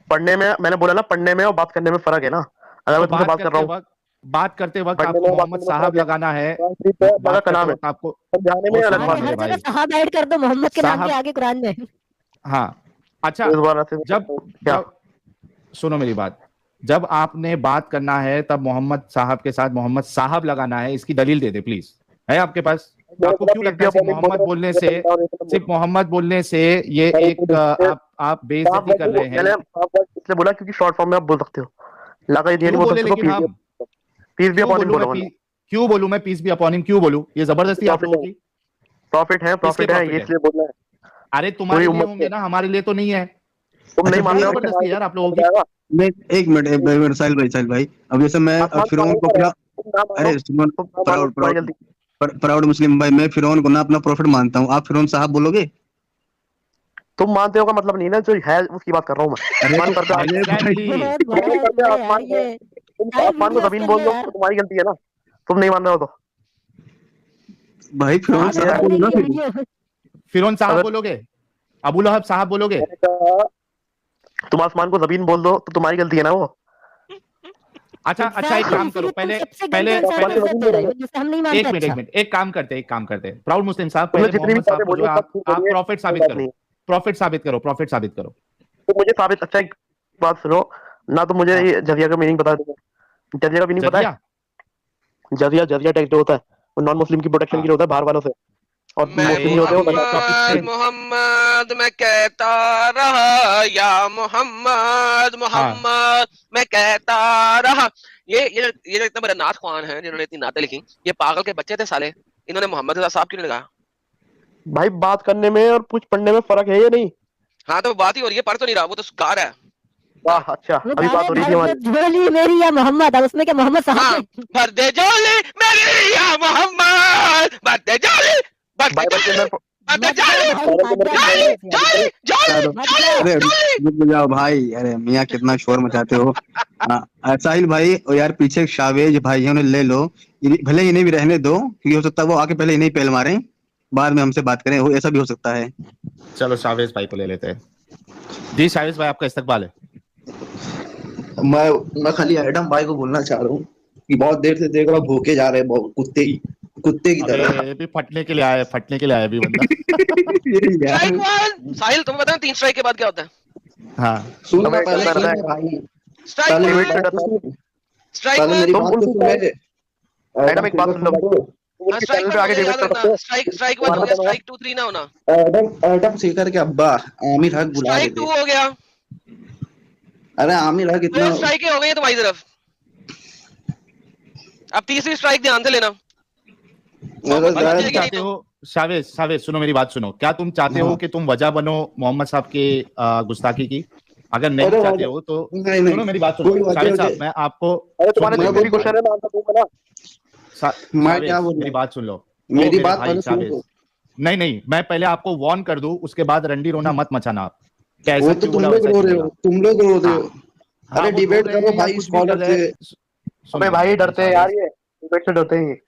پڑھنے میں نے بولا نا، پڑھنے میں اور بات کرنے میں فرق ہے نا. اگر میں تم سے بات کر رہا ہوں، بات کرتے وقت آپ کو محمد صاحب لگانا ہے. بات کرتے وقت آپ کو صاحب ایڈ کر دو محمد کے نام کے آگے قرآن میں. ہاں اچھا، جب سنو میری بات، جب آپ نے بات کرنا ہے تب محمد صاحب کے ساتھ محمد صاحب لگانا ہے. اس کی دلیل دے دے پلیز. ہے آپ کے پاس؟ آپ کو کیوں لگتا ہے صرف محمد بولنے سے یہ ایک آپ بے عزتی کر رہے ہیں؟ میں نے اس لیے بولا کیونکہ شارٹ فارم میں آپ بول سکتے ہو. کیوں بولوں میں پیس بھی اپون ہم؟ کیوں بولوں؟ یہ زبردستی آپ لوگوں کی. پروفٹ ہے یہ اس لیے بولنا ہے. ارے تمہارے لیے ہوں گے نا، ہمارے لیے تو نہیں ہے. تم نہیں مان رہے ہو یار آپ لوگوں کی. ایک منٹ ساحل بھائی اب جیسے میں فرعون کو پراؤڈ مسلم بھائی، میں فرعون کو نہ اپنا پروفٹ مانتا ہوں، آپ فرعون صاحب بولو گے؟ تم مانتے ہو کا مطلب نہیں نا، جو ہے اس کی بات کر رہا ہوں میں. آسمان کو زمین بول دو تو تمہاری غلطی ہے نا، تم نہیں مان رہے ہو تو. بھائی فرعون صاحب بولو گے؟ ابو لہب صاحب بولو گے؟ تم آسمان کو زمین بول دو تو تمہاری غلطی ہے نا وہ. اچھا ایک کام کرو، پہلے ایک کام کرتے پراؤڈ مسلم صاحب، پہلے محمد صاحب کو آپ پروفٹ ثابت کرو. تو مجھے ثابت. اچھا ایک بات سنو نہ، تو مجھے جزیہ کا میننگ بتا دو. جزیہ کا میننگ پتا ہے؟ جزیہ ٹیکس جو ہوتا ہے وہ نان مسلم کی پروٹیکشن کے لیے ہوتا ہے، باہر والوں سے. اور محمد میں کہتا رہا یا محمد میں کہتا رہا. یہ اتنا بڑا نعت خوان ہے جنہوں نے اتنی نعتیں لکھی. یہ پاگل کے بچے تھے سالے، انہوں نے محمد صاحب کیوں نہیں لگایا؟ بھائی بات کرنے میں اور کچھ پڑھنے میں فرق ہے یا نہیں؟ ہاں تو بات ہی ہو رہی ہے، پڑھ تو نہیں رہا، وہ تو گا رہا ہے. اچھا ابھی بات ہو رہی تھی ہماری میری یا محمد، اب اس میں کیا محمد صاحب بھر دے جولی میری یا محمد، بھر دے جولی بھائی. ارے میاں کتنا شور مچاتے ہو. ساحل بھائی یار پیچھے شاویز بھائیوں نے لے لو، بھلے انہیں بھی رہنے دو کیونکہ ہو سکتا ہے وہ آ کے پہلے انہیں پیل ماریں، بعد میں ہم سے بات کریں، ایسا بھی ہو سکتا ہے. چلو شاویز بھائی کو لے لیتے ہیں. جی شاویز بھائی آپ کا استقبال ہے. میں خالی ایڈم بھائی کو بولنا چاہ رہا ہوں کہ بہت دیر سے دیکھ رہا ہوں بھوکے جا رہے ہیں کتے کی طرح. یہ بھی پھٹنے کے لیے آیا بھی بندہ. ساحل تمہیں پتا ہے 3 اسٹرائک کے بعد کیا ہوتا ہے؟ ہاں سنو پہلے بھائی، ایڈم سیکر کے ابا عامر حق بلا رہے تھے. ہو گیا. ارے عامر حق اتنا اسٹرائک ہو گئی ہے تمہاری طرف. اب تیسری اسٹرائک دھیان سے لینا. शावेज सुनो मेरी बात सुनो, क्या तुम चाहते हो कि तुम वजह बनो मोहम्मद साहब के गुस्ताखी की? अगर नहीं अरे चाहते हो तो नहीं नहीं सुनो मेरी बात कोई सुनो वजह शावेज वजह साहब, मैं आपको अरे तुम्हारे सुन जो लो मेरी क्वेश्चन है मैं आंसर दूंगा ना। मैं शावेज क्या बोल मेरी रहा बात सुन लो। हूँ मेरी मेरे बात भाई पहले सुन शावेज, लो। नहीं मैं पहले आपको वार्न कर दूं, उसके बाद रंडी रोना मत मचाना आप। क्या वो ऐसा तो क्यों तुम बोला लोग वैसा रो क्यों रहे बोला? हो, तुम लोग रो रहे हाँ हो। हाँ, अरे वो रो डिबेट रहे करो हैं या भाई कुछ भी कर स्कॉलर रहे से। हैं। सुन अबे लो भाई भाई डरते हैं यार, शावेज, ये डिबेट से डरते हैं ये,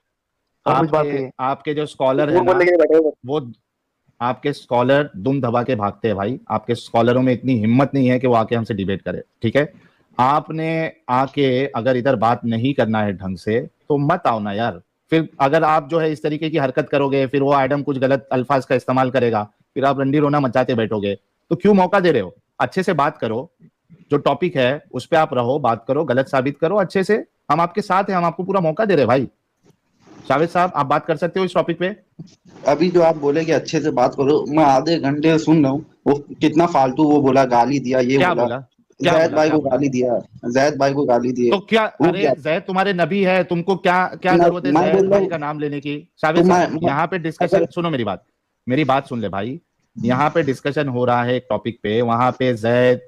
और कुछ बात नहीं आपके है। आपके जो स्कॉलर है झूठ ना, बोलने के लिए बैठे हुए। वो आपके स्कॉलर दुम दबा के भागते हैं भाई। आपके स्कॉलरों में इतनी हिम्मत नहीं है कि वो आके हमसे डिबेट करे, ठीक है? आपने आके अगर इधर बात नहीं करना है ढंग से तो मत आओ ना यार। फिर अगर आप जो है इस तरीके की हरकत करोगे, फिर वो एडम कुछ गलत अल्फाज का इस्तेमाल करेगा, फिर आप रंडी रोना मचाते बैठोगे, तो क्यों मौका दे रहे हो? अच्छे से बात करो, जो टॉपिक है उस पर आप रहो, बात करो, गलत साबित करो अच्छे से। हम आपके साथ हैं, हम आपको पूरा मौका दे रहे हैं भाई। शावेद साहब आप बात कर सकते हो इस टॉपिक पे। अभी जो आप बोले कि अच्छे से बात करो, मैं आधे घंटे से सुन रहा हूँ। वो कितना फालतू वो बोला, गाली दिया, ये क्या बोला, बोला? क्या जैद बोला? भाई क्या को बोला? गाली दिया, जैद भाई को गाली दिए। तो क्या? वो अरे क्या जैद तुम्हारे नबी है, तुमको क्या क्या जरूरत है मैं जैद बोल रहा भाई हूँ का नाम लेने की? तो शावेद साहब मैं यहाँ पे डिस्कशन अगर सुनो, मेरी बात सुन ले भाई। यहाँ पे डिस्कशन हो रहा है एक टॉपिक पे, वहां पे जैद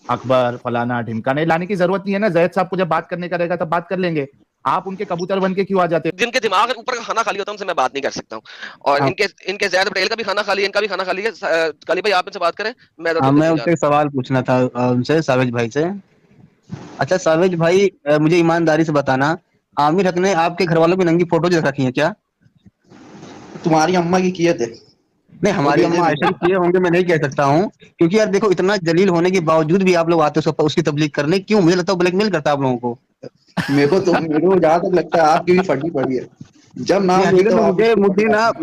अकबर फलाना ढिमकाना लाने की जरूरत नहीं है ना। जैद साहब को जब बात करने का रहेगा तब बात कर लेंगे। आप उनके कबूतर बन के क्यों आ जाते जिनके दिमाग ऊपर का खाना खाली होता है उनसे मैं बात नहीं कर सकता हूँ। और हाँ। इनके जैद पटेल का भी खाना खाली है, इनका भी खाना खाली है। काली भाई आप इनसे बात करें, मैं तो हाँ, टॉपिक मैं पे जा उससे रहा एक सवाल पूछना था उनसे, सावेज भाई से। अच्छा सावेज भाई, मुझे ईमानदारी से बताना, आमिर हक ने आपके घर वालों की नंगी फोटो जो रखी है क्या? हूँ। तुम्हारी अम्मा की किए थे नहीं, वो हमारी भेजे अम्मा मेरे आयशा को। की किए होंगे, मैं नहीं कह सकता हूँ। क्योंकि यार देखो, इतना जलील होने के बावजूद भी आप लोग आते हो उसकी तबलीग करने, क्यों? मुझे लगता है ब्लैकमेल करता है आप लोगों को। मेरे को जहां तक लगता है आपकी भी फटी पड़ी है। जब नहीं, नाम हकीकत लेते हो में आप मुझे उसको मुझे ना, पकड़ाते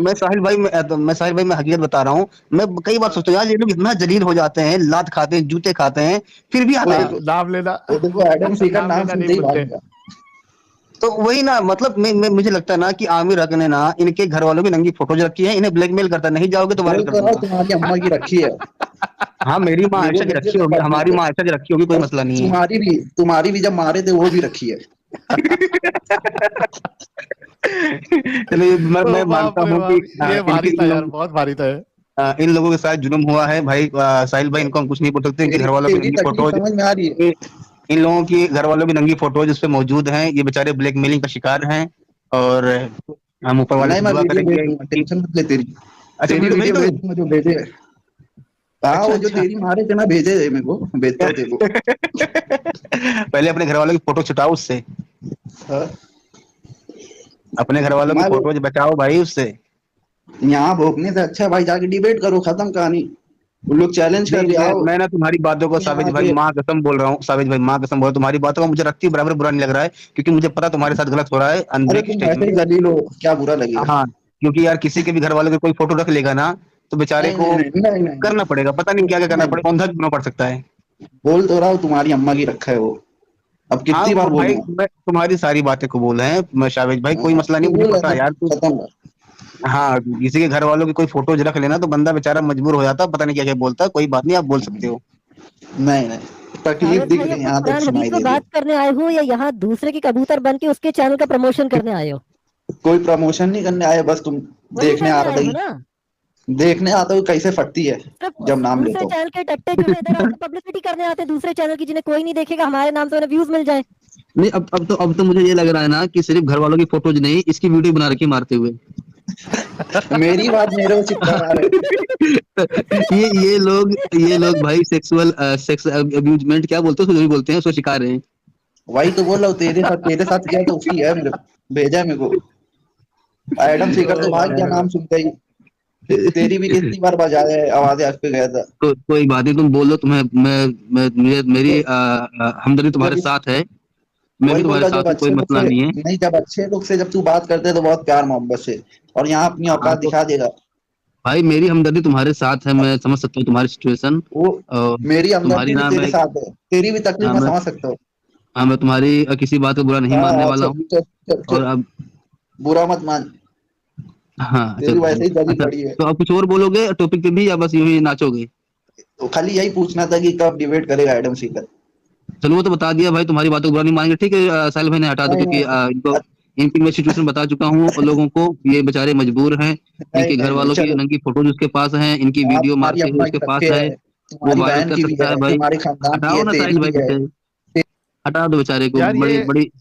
हो। मैं साहिल भाई मैं हकीकत बता रहा हूँ। मैं कई बार सोचता हूँ यार, ये लोग इतना जलील हो जाते हैं, लात खाते हैं, जूते खाते हैं, फिर भी वो आते हैं। देखो नाम लेना वो देखो एडम सीकर नाम नाम लेना नहीं सुनते ही भाग भूलते। गया। तो वही ना, मतलब मुझे लगता है ना कि आमिर हक ने ना इनके घर वालों की नंगी फोटो जो रखी है, इन्हें ब्लैकमेल करता है, नहीं जाओगे तो वायरल बोल कर तो रहा हूँ दूंगा। तुम्हारी अम्मा की रखी है। हाँ, मेरी माँ मेरे आयशा को की भेजे रखी थे होगी, पढ़ने हमारी को। माँ आयशा की रखी होगी, कोई और मसला नहीं है। तुम्हारी भी जब मारे थे वो भी रखी है। चलिए, मैं बाप मानता रे हूँ कि बाप, ये भारी था यार, बहुत भारी था। इन लोगों के साथ जुल्म हुआ है भाई। साहिल भाई, इनको हम कुछ नहीं बोल सकते। इनके घर वालों की तेरी नंगी तकलीफ फोटोज, समझ में आ रही है। इन लोगों की घर वालों की नंगी फोटोज इस पे मौजूद हैं। ये बेचारे ब्लैकमेलिंग का शिकार हैं, और हम ऊपर वाले नहीं, से मैं दुआ वीडियो भेज करेंगे दूंगा, कि टेंशन मत ले तेरी। अच्छा, तेरी वीडियो भेज वीडियो भेज दोगे? दूंगा जो भेजे। हाँ, अच्छा वो जो अच्छा। तेरी मारे थे ना, भेजे थे मेरे को, भेजता हूँ तेरे को। पहले अपने घर वालों की फोटो छुटाओ उससे, हाँ, अपने घर वालों की मैं वो फोटोज बचाओ भाई उससे। यहाँ भोगने से अच्छा भाई जाके डिबेट करो, खत्म कहानी। वो लोग चैलेंज कर नहीं, रहे आओ मैं ना तुम्हारी बातों को यहाँ साबित भाई आके। माँ कसम बोल रहा हूँ, साबित भाई माँ कसम बोल रहा हूँ, तुम्हारी बातों का मुझे रत्ती बराबर बुरा नहीं लग रहा है। क्योंकि मुझे पता तुम्हारे साथ गलत हो रहा है अरे अंधेरे की तुम स्टेज ऐसे में। ही जलील हो, क्या बुरा लगेगा। हाँ, क्योंकि यार किसी के भी घर वालों के कोई फोटो रख लेगा ना, तो बेचारे नहीं को नहीं नहीं नहीं नहीं करना पड़ेगा, पता नहीं क्या क्या करना नहीं, पड़ेगा, औंधा क्यों पड़ सकता है। बोल तो रहा हूँ तुम्हारी अम्मा की रखा है वो। अब हाँ कितनी बार भाई, बोलूंगा। मैं तुम्हारी सारी बातें कबूल हैं, मैं शावेज भाई, कोई हाँ, मसला नहीं, तू मुझे बोल पता ऐसा है यार तू। खत्म कर। हाँ, किसी के घर वालों की कोई फोटोज रख लेना तो बंदा बेचारा मजबूर हो जाता, पता नहीं क्या क्या बोलता। कोई बात नहीं, आप बोल सकते हो। नहीं नहीं, तकलीफ सावेद दिख भाई, रही अब है, तुम यहाँ तक कुरान हदीस सुनाई पे दे रही बात करने आए हो या यहाँ दूसरे की कबूतर बन के उसके चैनल का प्रमोशन करने आए हो? है। कोई प्रमोशन नहीं करने आए, बस तुम वही देखने आ करने रहा आए था हो कि ना। देखने आता हूँ कैसे फटती है सिर्फ जब नाम दूसरे लेता हूँ। चैनल के टट्टे जो है इधर आके पब्लिसिटी करने आते हैं दूसरे चैनल की, जिन्हें कोई नहीं देखेगा, हमारे नाम से उन्हें व्यूज मिल जाए। नहीं, अब तो मुझे ये लग रहा है ना कि सिर्फ घर वालों की फोटोज नहीं, इसकी वीडियो बना रखी मारते हुए। मेरी बात मेरे को चिपका रहा है। ये लोग भाई सेक्स अब्यूजमेंट क्या बोलते हैं उसको, जो भी बोलते हैं, उसको शिकार हैं। वही तो बोल रहा हूँ, तेरे साथ किया तो उसकी है, मेरे भेजा है मेरे को। एडम सीकर तो भाग गया नाम सुनते ही। तेरी भी कितनी बार बजाया है, आवाजें आग पे गया था। तो कोई बात नहीं, तुम बोलो, तुम्हें मेरी तो हमदर्दी तुम्हारे जब साथ है। मैं भी वही तुम्हारे बोला, साथ हूँ, कोई मसला नहीं है। जब अच्छे लोग से जब तू बात करते है तो बहुत प्यार मोहब्बत से, और यहाँ अपनी हाँ औकात तो दिखा देगा। भाई, मेरी हमदर्दी तुम्हारे साथ है, मैं समझ सकता हूँ तुम्हारी सिचुएशन। वो और मेरी तुम्हारी हमदर्दी भी ना तेरे मैं साथ है, तेरी भी तकलीफ हाँ मैं मैं समझ सकता हूँ। हाँ, मैं तुम्हारी किसी बात को बुरा नहीं हाँ मानने हाँ, वाला हूँ। चल चल चल, और अब बुरा मत मान। हाँ, अच्छा तेरी वैसे ही जली अच्छा, पड़ी है। तो अब कुछ और बोलोगे टॉपिक पे भी, या बस यूं ही नाचोगे? तो खाली यही पूछना था कि कब डिबेट करेगा एडम सीकर। चलो, वो तो बता दिया भाई, तुम्हारी बातों को बुरा नहीं मानेंगे, ठीक है। साहिल भाई ने हटा दो, नहीं क्योंकि नहीं, इनको इनकी मैं सिचुएशन बता चुका हूँ और लोगों को, ये बेचारे मजबूर हैं, इनके घर वालों की नंगी फोटोज उसके पास हैं, इनकी वीडियो तुम्हारी मारते हुए अम्मा उसके की पास सबके है, है, वो तुम्हारी वायरल बहन कर की भी सकता है है, भाई। तुम्हारे खानदान की हटाओ है, ना तेरी साहिल भाई, भी है। बेचारे हटा दो बेचारे को। यार बड़ी ये बड़ी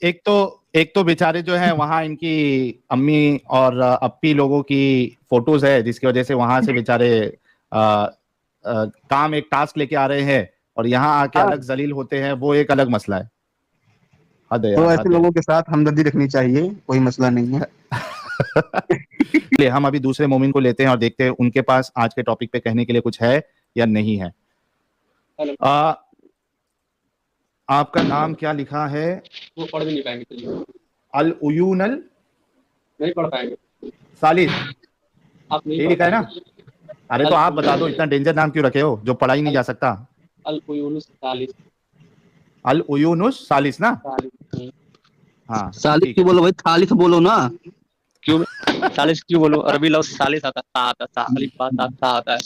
एक तो बेचारे जो है वहां इनकी अम्मी और अप्पी लोगों की फोटोज है, जिसकी वजह से वहां से बेचारे काम एक टास्क लेके आ रहे हैं और यहाँ आके हाँ। अलग जलील होते हैं, वो एक अलग मसला है। हद है तो यार, ऐसे हद है। लोगों के साथ हमदर्दी रखनी चाहिए, कोई मसला नहीं है। ले हम अभी दूसरे मोमिन को लेते हैं और देखते हैं उनके पास आज के टॉपिक पे कहने के लिए कुछ है या नहीं है। आपका नाम क्या लिखा है? वो पढ़ भी नहीं पाएंगे, अल उयूनल नहीं पढ़ पाएंगे, सालिस, आप नहीं ये पढ़ लिखा है ना? पाएंगे। अरे तो आप बता दो, इतना डेंजर नाम क्यों रखे हो जो पढ़ा ही नहीं जा सकता? अल उयूनुस सालिस, अल उयूनुस सालिस ना? हाँ सालिस ठीक क्यों है। बोलो भाई, थालिस बोलो ना। क्यों सालिस क्यों बोलो? अरबी लफ्ज सालिस आता है, आता है।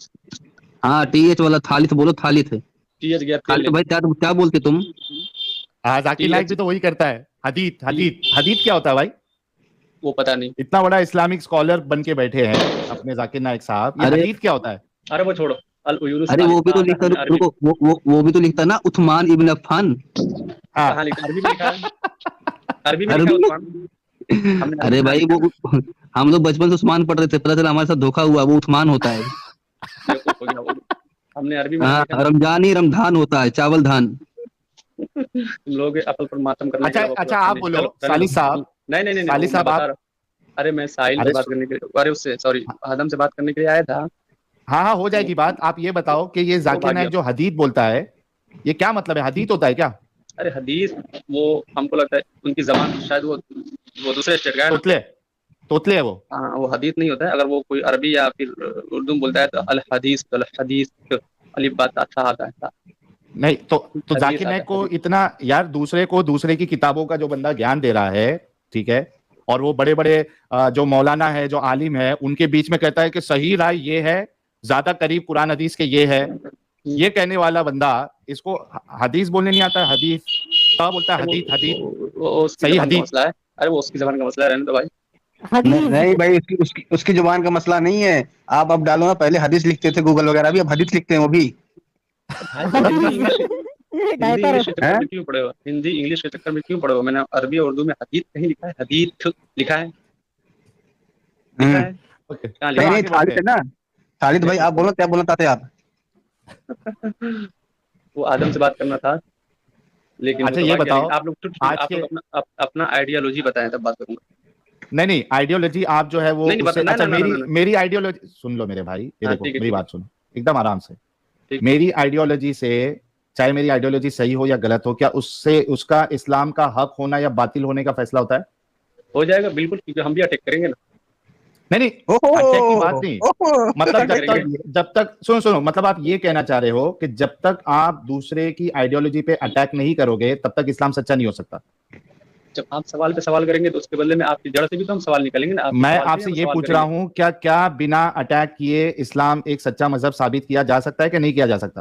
हाँ TH वाला थालिस बोलो, थालिस है। टीएच गया थालिस भाई क्या बोलते तुम? हाँ जाकिर नाइक भी तो वही करता है। हदीत हदीत हदीत क्या होता है भाई? वो पता नहीं। इतना बड़ा इस्लामिक स्कॉलर बन के बैठे हैं अपने जाकिर नाइक साहब, ये अरे- हदीत क्या होता है? अरे वो छोड़ो, अल उयूनुस अरे वो भी तो सालिस लिखता, आता है, अरबी रुको, वो भी तो लिखता ना, उस्मान इब्न अफ़ान। हाँ कहाँ लिखा? अरबी में लिखा है, अरबी में अरबी लिखा में? है उस्मान। अरे भाई वो हम लोग बचपन से उस्मान पढ़ रहे थे, पता चला हमारे साथ धोखा हुआ, वो उस्मान होता है। बेवकूफ हो गया वो। हमने अरबी में हाँ, लिखा है। रमजान ही रमधान होता है, चावल धान। तुम लोग अकल पर मातम करने के अच्छा लिए अच्छा, आप बोलो सालिस साहब। नहीं सालिस साहब, मैं आप- बता रहा हूँ। अरे मैं साहिल अरे से बात करने के लिए, अरे उससे सॉरी आदम से बात करने के लिए आया था। हाँ हाँ हो जाएगी बात। आप ये बताओ कि ये जाकिर नाइक जो हदीत बोलता है, ये क्या मतलब है? हदीत होता है क्या? अरे हदीस, वो हमको लगता है उनकी जबान शायद वो दूसरे स्टेट का है ना। तोतले तोतले है वो। हाँ, वो हदीस नहीं होता है। अगर वो कोई अरबी या फिर उर्दू में बोलता है तो अल हदीस अलिफ बात अच्छा आता है। नहीं तो हदीस जाकिर आता नाइक है, को हदीस। इतना यार दूसरे की किताबों का जो बंदा ज्ञान दे रहा है, ठीक है, और वो बड़े बड़े जो मौलाना है, जो आलिम है, उनके बीच में कहता है कि सही राय ये है, ज्यादा करीब कुरान हदीस के ये है, ये कहने वाला बंदा इसको हदीस बोलने नहीं आता है? हदीस क्या बोलता है? हदीत हदीत वो उसकी सही जबान का हदीस। मसला है। अरे वो उसकी जबान का मसला है, रहने दो भाई। नहीं भाई, उसकी जुबान का मसला नहीं है। आप अब डालो ना, पहले हदीस लिखते थे गूगल वगैरह भी, अब हदीस लिखते हैं वो भी। हिंदी इंग्लिश डायपर के चक्कर में क्यों पड़े हो? हिंदी इंग्लिश के चक्कर में क्यों पड़े हो? मैंने अरबी और उर्दू में हदीस कहीं लिखा है? हदीस लिखा है, लिखा है ओके, कहाँ नहीं लिखा नहीं, आगे बढ़ते थालिद है हैं। ना, थालिद भाई आप बोलो, क्या बोलना चाहते हैं आप? है? वो आदम से बात करना था, लेकिन अच्छा, वो तो ये भाग गया। बताओ, आप लोग आज आप के- लोग अपना आइडियोलॉजी बताएं, तब बात करूंगा। नहीं आइडियोलॉजी आप जो है वो नहीं, उससे बता- अच्छा, ना, ना, मेरी आइडियोलॉजी सुन लो मेरे भाई, ये हाँ, देखो ठीक है, मेरी ठीक है। बात सुनो एकदम आराम से। ठीक। मेरी आइडियोलॉजी से, चाहे मेरी आइडियोलॉजी सही हो या गलत हो, क्या उससे उसका इस्लाम का हक होना या बातिल होने का फैसला होता है? हो जाएगा बिल्कुल, क्योंकि हम भी अटैक करेंगे ना। नहीं अटैक की बात नहीं, मतलब जब तक सुनो, मतलब आप ये कहना चाह रहे हो कि जब तक आप दूसरे की आइडियोलॉजी पे अटैक नहीं करोगे तब तक इस्लाम सच्चा नहीं हो सकता। जब आप सवाल पे सवाल करेंगे तो उसके बदले में आपकी जड़ से भी तो हम सवाल निकालेंगे ना। आपके मैं सवाल पे आपसे हम ये सवाल पूछ करेंगे। रहा हूं, क्या बिना अटैक किए इस्लाम एक सच्चा मजहब साबित किया जा सकता है कि नहीं किया जा सकता?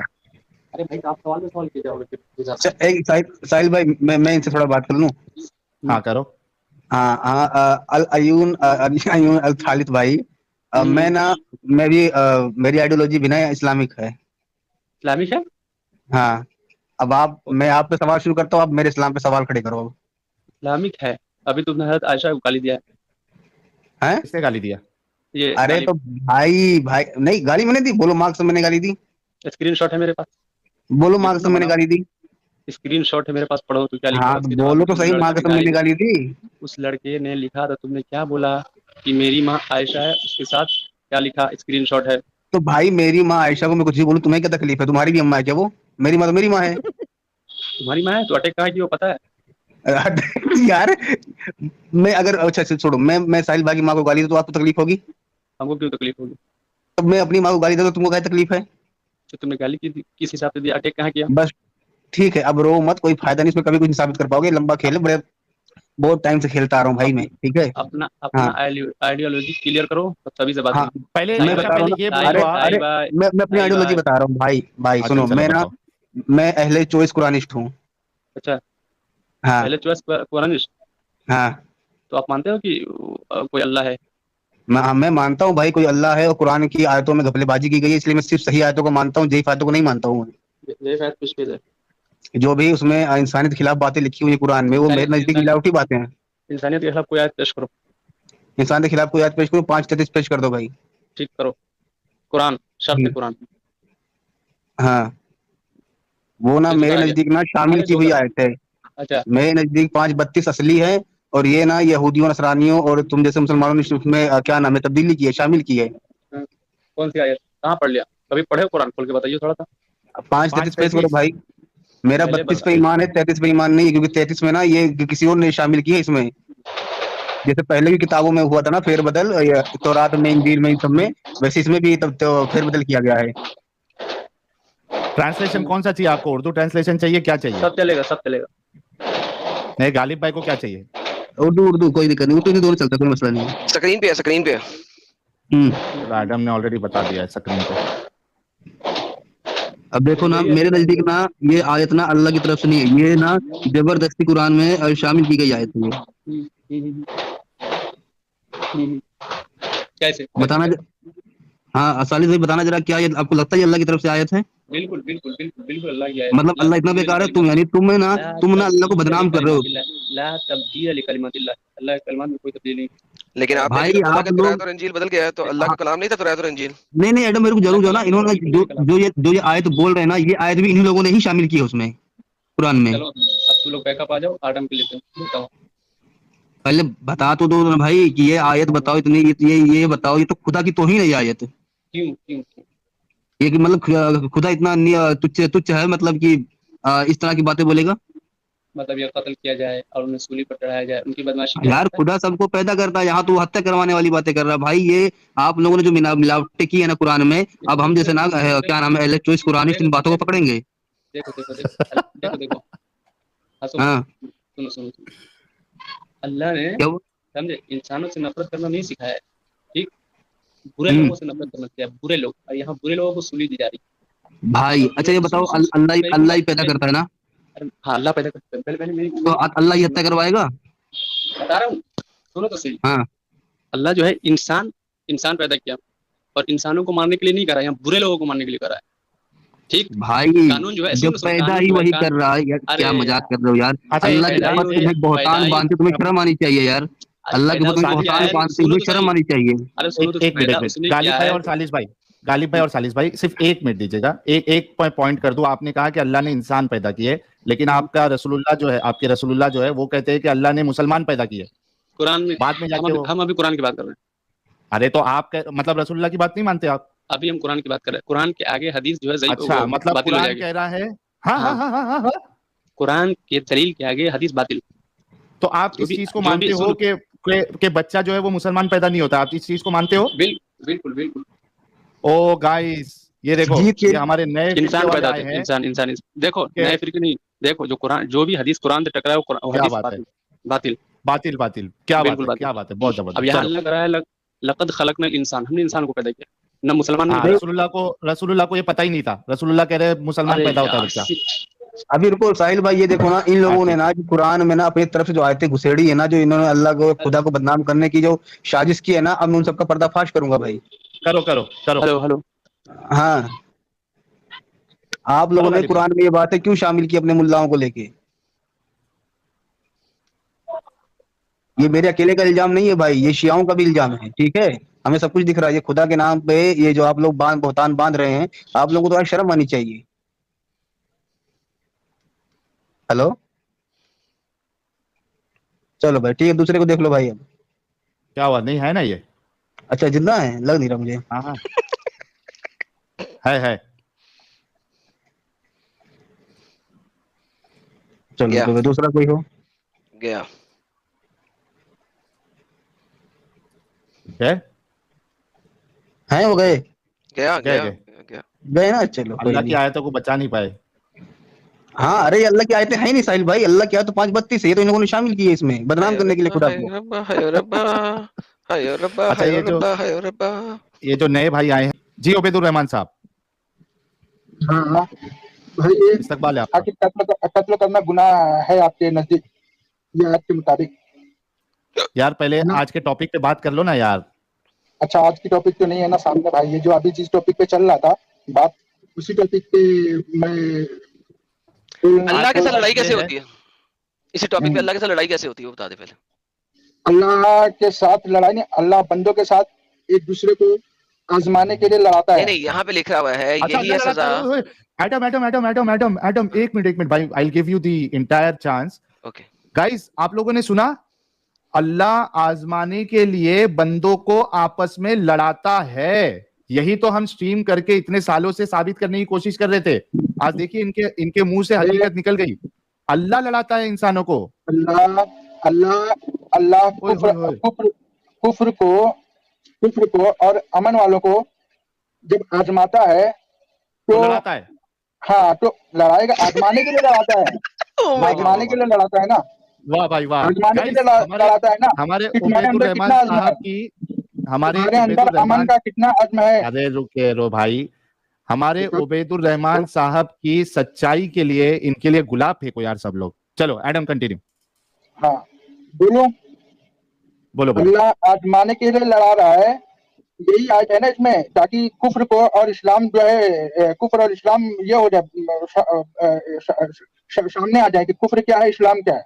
अरे भाई, आप सवाल पे सवाल किए जाओगे फिर। अच्छा, एक साहिल भाई, मैं इनसे थोड़ा बात कर लूं। हाँ करो। हाँ हाँ, अल अयून अल थालिद भाई, मैं भी मेरी आइडियोलॉजी बिना इस्लामिक है। इस्लामिक है? हाँ, अब मैं आप पे सवाल शुरू करता हूँ, आप मेरे इस्लाम पे सवाल खड़े करो। इस्लामिक है। अभी तुमने हज़रत आयशा को गाली दिया हैं? किसने गाली दिया? ये अरे गाली, तो भाई नहीं, गाली मैंने दी, बोलो मार्क्स मैंने गाली दी, स्क्रीनशॉट है मेरे पास, बोलो मार्क्स मैंने गाली दी। स्क्रीनशॉट है मेरे पास, पढ़ो तो क्या लिखा हाँ है तो उसके जवाब बोलो में। तो तुमने सही, लड़के मार्क्स ने मैंने दी। गाली दी। उस लड़के ने लिखा था, तुमने क्या बोला कि मेरी माँ आयशा है, उसके साथ क्या लिखा? स्क्रीनशॉट है। तो भाई मेरी माँ आयशा को मैं कुछ भी बोलूं, तुम्हें क्या तकलीफ है? तुम्हारी भी अम्मा है क्या वो? मेरी माँ तो मेरी माँ है। तुम्हारी माँ है तो अटैक कहाँ की वो पता है? यार मैं अगर, अच्छा छोड़ो, मैं साहिल भाई की माँ को गाली दूं तो आपको तकलीफ होगी? हमको क्यों तकलीफ होगी? तब मैं अपनी माँ को गाली दूं तो तुमको क्या तकलीफ है? तो तुमने गाली किस हिसाब से दी? अटैक कहाँ किया? बस ठीक है, अब रो मत, कोई फायदा नहीं, इसमें कभी कुछ नहीं साबित कर पाओगे, लंबा खेल है, बड़े बहुत टाइम से खेलता आ रहा हूँ भाई मैं, ठीक है? अपना हाँ। आइडियोलॉजी क्लियर करो, तो तभी से बात हाँ, करेंगे। पहले मैं अच्छा, बता रहा पहले हूँ ये ना, बोलो अरे आप। अरे भाई, मैं अपनी आइडियोलॉजी बता रहा हूँ भाई सुनो, चलो मैं बताओ। मैं अहले चॉइस कुरानिस्ट हूँ। अच्छा, हाँ पहले चॉइस कुरानिस्ट। हाँ, तो आप मानते हो कि कोई अल्लाह है? मैं मानता हूँ भाई कोई अल्लाह है और कुरान की आयतों में घपलेबाजी की गई है, इसलिए मैं सिर्फ सही आयतों को मानता हूँ, ज़ईफ आयतों को नहीं मानता हूँ। ये शायद कुछ भी है। जो भी उसमें इंसानियत के खिलाफ बातें लिखी हुई है कुरान में, वो मेरे नजदीक मिलावटी बातें हैं। इंसानियत के खिलाफ कोई आयत पेश करो। इंसान के खिलाफ कोई आयत पेश करो, 5:33 पेश कर दो भाई। ठीक करो। कुरान, शर्त कुरान। हाँ, वो ना मेरे नजदीक ना शामिल की हुई आयत है। अच्छा, मेरे नजदीक 5:32 असली है, और ये ना यहूदियों नसरानियों और तुम जैसे मुसलमानों ने उसमें क्या नाम है तब्दीली की है, शामिल की है। कौन सी आयत? कहाँ पढ़ लिया? कभी पढ़े कुरान? खोल के बताइए थोड़ा सा। 5:33 पेश करो भाई। मेरा पहले 32 पे ईमान है, 33 पे ईमान नहीं है, क्योंकि 33 में ना ये किसी और ने शामिल की है इसमें। जैसे पहले की किताबों में हुआ था ना फेरबदल, तौरात में, इंजील में, इन सब में, वैसे इसमें भी तब तो फेरबदल किया गया है। ट्रांसलेशन कौन सा चाहिए आपको? उर्दू ट्रांसलेशन चाहिए, क्या चाहिए? सब चलेगा, सब चलेगा। नहीं, गालिब भाई को क्या चाहिए? उर्दू कोई दिक्कत नहीं, उर्दू दोनों चलता, कोई मसला नहीं है। स्क्रीन पे है, स्क्रीन पे है। आदम ने ऑलरेडी बता दिया है स्क्रीन पे। अब देखो ना, मेरे नजदीक ना ये आयत ना अल्लाह की तरफ से नहीं है, ये ना जबरदस्ती कुरान में शामिल की गई आयत है। कैसे बताना हाँ सालिद भाई, बताना जरा, क्या ये आपको लगता है ये अल्लाह की तरफ से आयत है? बिल्कुल बिल्कुल बिल्कुल बिल्कुल अल्लाह की आयत। मतलब अल्लाह इतना बेकार है तुम, यानी तुम ना अल्लाह को बदनाम कर रहे हो। ला तब्दील लिकलिमातिल्लाह, अल्लाह के कलमात में कोई तब्दील नहीं। लेकिन आपने भाई भी तो बोला आप कि लोग तौरात और इंजील बदल गया है, तो अल्लाह का कलाम नहीं था तौरात और इंजील? नहीं एडम, मेरे को जरूर जो ना इन्होंने जो ये आयत बोल रहे हैं ना, ये आयत भी इन्हीं लोगों ने ही शामिल की है उसमें, कुरान में। चलो अब तू लोग बैकअप आ जाओ, आदम के लिए बताओ। पहले बता तो दो ना भाई कि ये आयत बताओ, इतनी ये बताओ, ये तो खुदा की तौहीन है ये आयत। क्यों क्यों? ये कि मतलब खुदा इतना तुच्छ है, मतलब कि इस तरह की बातें बोलेगा? मतलब ये कत्ल किया जाए और उन्हें सूली पर चढ़ाया जाए, उनकी बदमाशी की यार खुदा सबको पैदा करता है, यहाँ तो हत्या करवाने वाली बातें कर रहा है भाई। ये आप लोगों ने जो मिलावटें की है ना कुरान में, अब हम जैसे ना क्या नाम है इलेक्ट्रोइस कुरानिस्ट इन बातों को पकड़ेंगे। देखो देखो देखो देखो देखो हाँ सुनो सुनो, अल्लाह ने क्या समझे इंसानों से नफरत करना नहीं सिखाया है, ठीक? बुरे लोगों से नफरत करना सिखाया, बुरे लोग, और यहाँ बुरे लोगों को सूली दी जा रही भाई? अच्छा ये बताओ, अल्लाह ही पैदा करता है ना? है। हाँ, अल्लाह पैदा करता है। पहले मेरी तो अल्लाह ही हत्या करवाएगा? बता रहा हूँ, सुनो तो सही। हाँ अल्लाह जो है इंसान पैदा किया, और इंसानों को मारने के लिए नहीं करा, यहाँ बुरे लोगों को मारने के लिए करा है, ठीक? भाई कानून जो है जो पैदा ही वही कर रहा है यार, क्या मजाक कर रहे हो यार? अल्लाह की ऊपर तुम्हें बहुतान बांधते, तुम्हें शर्म आनी चाहिए यार। अल्लाह के ऊपर तुम्हें बहुतान बांधते हुए शर्म आनी चाहिए। अरे सुनो तो, एक मिनट, गालिब भाई और सालिस भाई सिर्फ 1 मिनट दीजिएगा। एक पॉइंट कर दूं। आपने कहा कि अल्लाह ने इंसान पैदा किए, लेकिन आपका रसूलुल्लाह जो है, आपके रसूलुल्लाह जो है, वो कहते हैं कि अल्लाह ने मुसलमान पैदा किए कुरान में। बाद में जाके। हम अभी कुरान की बात कर रहे हैं। अरे तो आप मतलब रसूलुल्लाह की बात नहीं मानते आप? अभी हम कुरान की बात कर रहे हैं। कुरान के आगे हदीस जो है अच्छा, मतलब कुरान कह रहा है हाँ। कुरान के दलील के आगे हदीस बातिल। तो आप इस चीज को मानते हो कि बच्चा जो है वो मुसलमान पैदा नहीं होता? आप इस चीज को मानते हो? बिल्कुल बिल्कुल। ओ गाइस, ये देखो, ये हमारे नए इंसान पैदा होते हैं। इंसान देखो, नए फिरके नहीं, देखो जो कुरान, जो भी हदीस कुरान से टकराए वो हदीस बातिल। क्या बात है, बहुत जबरदस्त। अब यहाँ अल्लाह कह रहा है लक़द खलक़नल इंसान, हमने इंसान को पैदा किया, ना मुसलमान नहीं। रसूलुल्लाह को ये पता ही नहीं था। रसूलुल्लाह कह रहे मुसलमान पैदा होता है बच्चा। अभी रुको साहिल भाई, ये देखो ना, इन लोगों ने ना कुरान में ना अपनी तरफ से जो आयतें घुसेड़ी है ना, जो इन्होंने अल्लाह को, खुदा को बदनाम करने की जो साजिश की है ना, अब मैं उन सबका पर्दाफाश करूंगा भाई। करो। हेलो। हाँ, आप लोगों ने कुरान में ये बातें क्यों शामिल की अपने मुल्लाओं को लेके? ये मेरे अकेले का इल्जाम नहीं है भाई, ये शियाओं का भी इल्जाम है, ठीक है? हमें सब कुछ दिख रहा है। ये खुदा के नाम पे ये जो आप लोग बहुतान बांध रहे हैं, आप लोगों को तो शर्म आनी चाहिए। हेलो, चलो भाई ठीक है, दूसरे को देख लो भाई। अब क्या हुआ, नहीं है ना ये? अच्छा जिंदा है, लग नहीं रहा मुझे। हाँ है। चलो तो दूसरा कोई हो गया है, हो गए गया ना। चलो अल्लाह की आयतों को बचा नहीं पाए। हाँ, अरे अल्लाह की आयतें हैं नहीं साहिल भाई, अल्लाह की आयत तो 5:32 है, ये तो इन लोगों ने शामिल की है इसमें बदनाम करने के लिए खुदा को। अच्छा, ये जो नए भाई आए हैं जी, उबैदुर रहमान साहब। हाँ भाई, इस्तकबाल है आपका। कत्ल करना गुनाह है आपके नजदीक, ये आयत के मुताबिक? यार पहले आज के टॉपिक पे बात कर लो ना यार। अच्छा, आज की टॉपिक तो नहीं है ना सामने भाई, ये जो अभी जिस टॉपिक पे चल रहा था बात, उसी टॉपिक पे मैं अल्लाह के साथ लड़ाई कैसे होती है? इसी टॉपिक पे अल्लाह के साथ लड़ाई कैसे होती है वो बता दे पहले। अल्लाह के साथ लड़ाई नहीं, अल्लाह बंदों के साथ एक दूसरे को आजमाने के लिए लड़ाता है। नहीं, यहाँ पे लिखा हुआ है यही है सजा। एडम एक मिनट भाई, I will give you the entire chance. Okay guys, आप लोगों ने सुना, अल्लाह आजमाने के लिए बंदों को आपस में लड़ाता है। यही तो हम स्ट्रीम करके इतने सालों से साबित करने की कोशिश कर रहे थे। आज देखिए इनके मुंह से हकीकत निकल गई। अल्लाह लड़ाता है इंसानों को। अल्लाह कुफ्र को और अमन वालों को जब आजमाता है तो लड़ाता है। हाँ, तो लड़ाएगा, आजमाने के लिए लड़ाता है। आजमाने के लिए लड़ाता है ना। वाह भाई वाह। आजमाने के लिए लड़ाता है ना। हमारे हमारे अंदर कितना अज़्म है, हमारे अंदर अमन का कितना अज़्म है। अरे रुके रो भाई, हमारे उबैदुर रहमान साहब की सच्चाई के लिए इनके लिए गुलाब फेंको यार सब लोग। चलो एडम कंटिन्यू। हाँ बोलो। अल्लाह आजमाने के लिए लड़ा रहा है, यही आयत है ना इसमें, ताकि कुफ्र को और इस्लाम जो है, कुफ्र और इस्लाम ये हो जाए, सामने आ जाए कि कुफ्र क्या है, इस्लाम क्या है,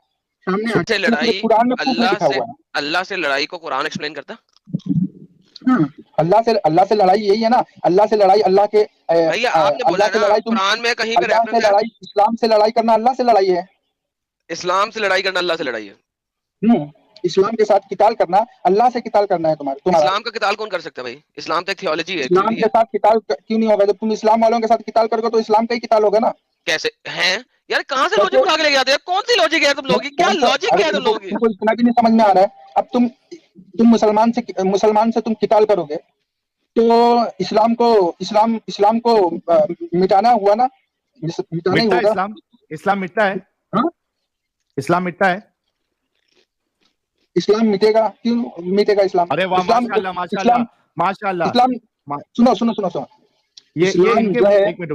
सामने आ जाए। लड़ाई कुरान में कुफ्र लिखा हुआ है। अल्लाह से लड़ाई को कुरान एक्सप्लेन करता। अल्लाह से लड़ाई यही है ना। अल्लाह से लड़ाई, अल्लाह के भैया आपने बोला ना कुरान में कहीं पे रेफरेंस है, इस्लाम से लड़ाई करना अल्लाह से लड़ाई है। इस्लाम से लड़ाई करना अल्लाह से लड़ाई है। इस्लाम के साथ किताल करना, अल्लाह से किताल करना है तुम्हारा। इस्लाम का किताल कौन कर सकता है भाई? इस्लाम तो एक थियोलॉजी है। इस्लाम के साथ किताल क्यों नहीं होगा? जब तुम इस्लाम वालों के साथ किताल करोगे तो इस्लाम का ही किताल होगा ना। कैसे हैं यार, कहाँ से लॉजिक उठा के लेके आते हैं? कौन सी लॉजिक है तुम लोगों की? क्या लॉजिक है तुम लोगों की? तुमको इतना भी नहीं समझ में आ रहा है। अब तुम मुसलमान से तुम किताल करोगे तो इस्लाम को मिटाना हुआ ना, मिटाना ही होगा। इस्लाम मिटता है। इस्लाम मिटता है। इस्लाम मिटेगा? क्यों मिटेगा इस्लाम? अरे वाह, माशाअल्लाह माशाअल्लाह माशाअल्लाह। इस्लाम सुनो ये एक मिनट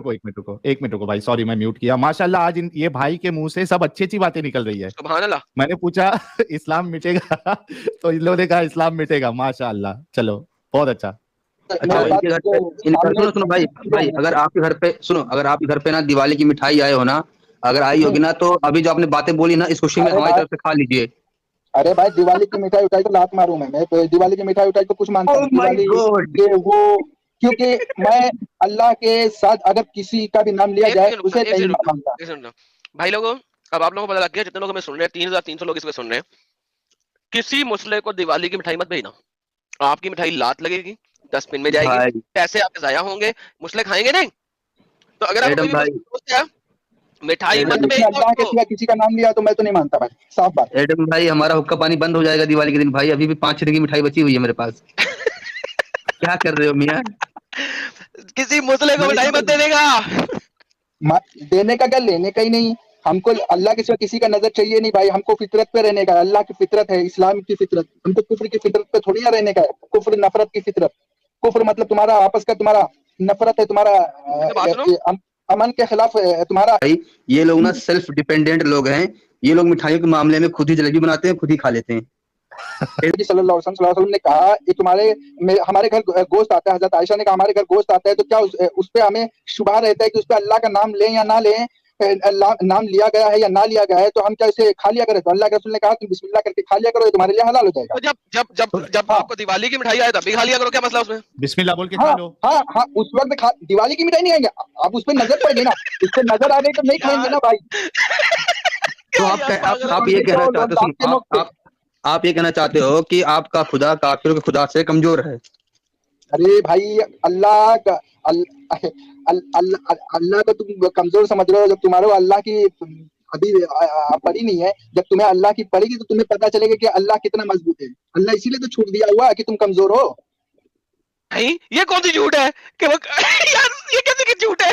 रुको भाई, सॉरी मैं म्यूट किया। माशाअल्लाह, आज ये भाई के मुंह से सब अच्छी बातें निकल रही है। सुभान अल्लाह। मैंने पूछा इस्लाम मिटेगा तो इन लोगों ने कहा इस्लाम मिटेगा। माशाअल्लाह, चलो बहुत अच्छा। सुनो भाई, अगर आपके घर पे ना दिवाली की मिठाई आए हो ना, अगर आई होगी ना, तो अभी जो आपने बातें बोली ना, इस खुशी में हमारी तरफ से खा लीजिए। अरे भाई, दिवाली की मिठाई उठाई तो लात मारूं मैं दिवाली की मिठाई उठाई तो कुछ मानता हूं। दिवाली वो, क्योंकि मैं अल्लाह के साथ अगर किसी का भी नाम लिया जाए उसे नहीं मानता। भाई लोगों, अब आप लोगों को पता लग गया, जितने लोग हमें सुन रहे हैं, 3300 लोग इसको सुन रहे हैं, किसी मुसले को दिवाली की मिठाई मत भेजना। आपकी मिठाई लात लगेगी, डस्टबिन में जाएगी, पैसे आपके जाया होंगे, मुसले खाएंगे नहीं। तो अगर आप मिठाई मत भेजना, किसी का नाम लिया तो मैं तो नहीं मानता भाई, साफ बात। एडम भाई, हमारा हुक्का पानी बंद हो जाएगा दिवाली के दिन भाई। अभी भी 5 रुपए की मिठाई बची हुई है मेरे पास। क्या कर रहे हो मियां? किसी मुसले को मिठाई मत देने का। देने का क्या, लेने का ही नहीं। हमको अल्लाह के सिवा किसी का नजर चाहिए नहीं भाई। हमको फितरत पे रहने का, अल्लाह की फितरत है, इस्लाम की फितरत। हमको कुफ्र की फितरत पे थोड़ी ना रहने का है। कुफ्र नफरत की फितरत। कुफ्र मतलब तुम्हारा आपस का तुम्हारा नफरत है, तुम्हारा अमन के खिलाफ तुम्हारा। ये लोग ना सेल्फ डिपेंडेंट लोग हैं। ये लोग मिठाइयों के मामले में खुद ही जलेबी बनाते हैं, खुद ही खा लेते हैं। सल्लल्लाहु अलैहि वसल्लम ने कहा, ये हमारे घर गोश्त आता है, हजरत आयशा ने कहा हमारे घर गोश्त आता है तो क्या उस पे हमें शुबहा रहता है कि उस पे अल्लाह का नाम लें या ना लें, नाम लिया गया है या ना लिया गया है, तो हम क्या इसे खा लिया करें? तो अल्लाह के रसूल ने कहा तुम बिस्मिल्लाह करके खा लिया करो, ये तुम्हारे लिए हलाल हो जाएगा। तो जब आपको दिवाली की मिठाई आए तब भी खा लिया करो, क्या मसला उसमें? बिस्मिल्लाह बोल के खा लो। हाँ, उस वक्त दिवाली की मिठाई नहीं आएंगे। अब उस पर नजर पड़ गई ना, उस पर नजर आ गई तो नहीं खाएंगे ना भाई। तो आप ये कहना चाहते हो, आप ये कहना चाहते हो कि आपका खुदा काफिरों के खुदा से कमजोर है? अरे भाई, अल्लाह को तुम कमजोर समझ रहे हो। जब तुम्हारे अल्लाह की अभी पड़ी नहीं है, जब तुम्हें अल्लाह की पड़ेगी तो तुम्हें पता चलेगा कि अल्लाह कितना मजबूत है। अल्लाह इसीलिए तो छूट दिया हुआ है कि तुम कमजोर हो। नहीं, ये कौन सी झूठ है कि वो यार, ये कैसे की झूठ है?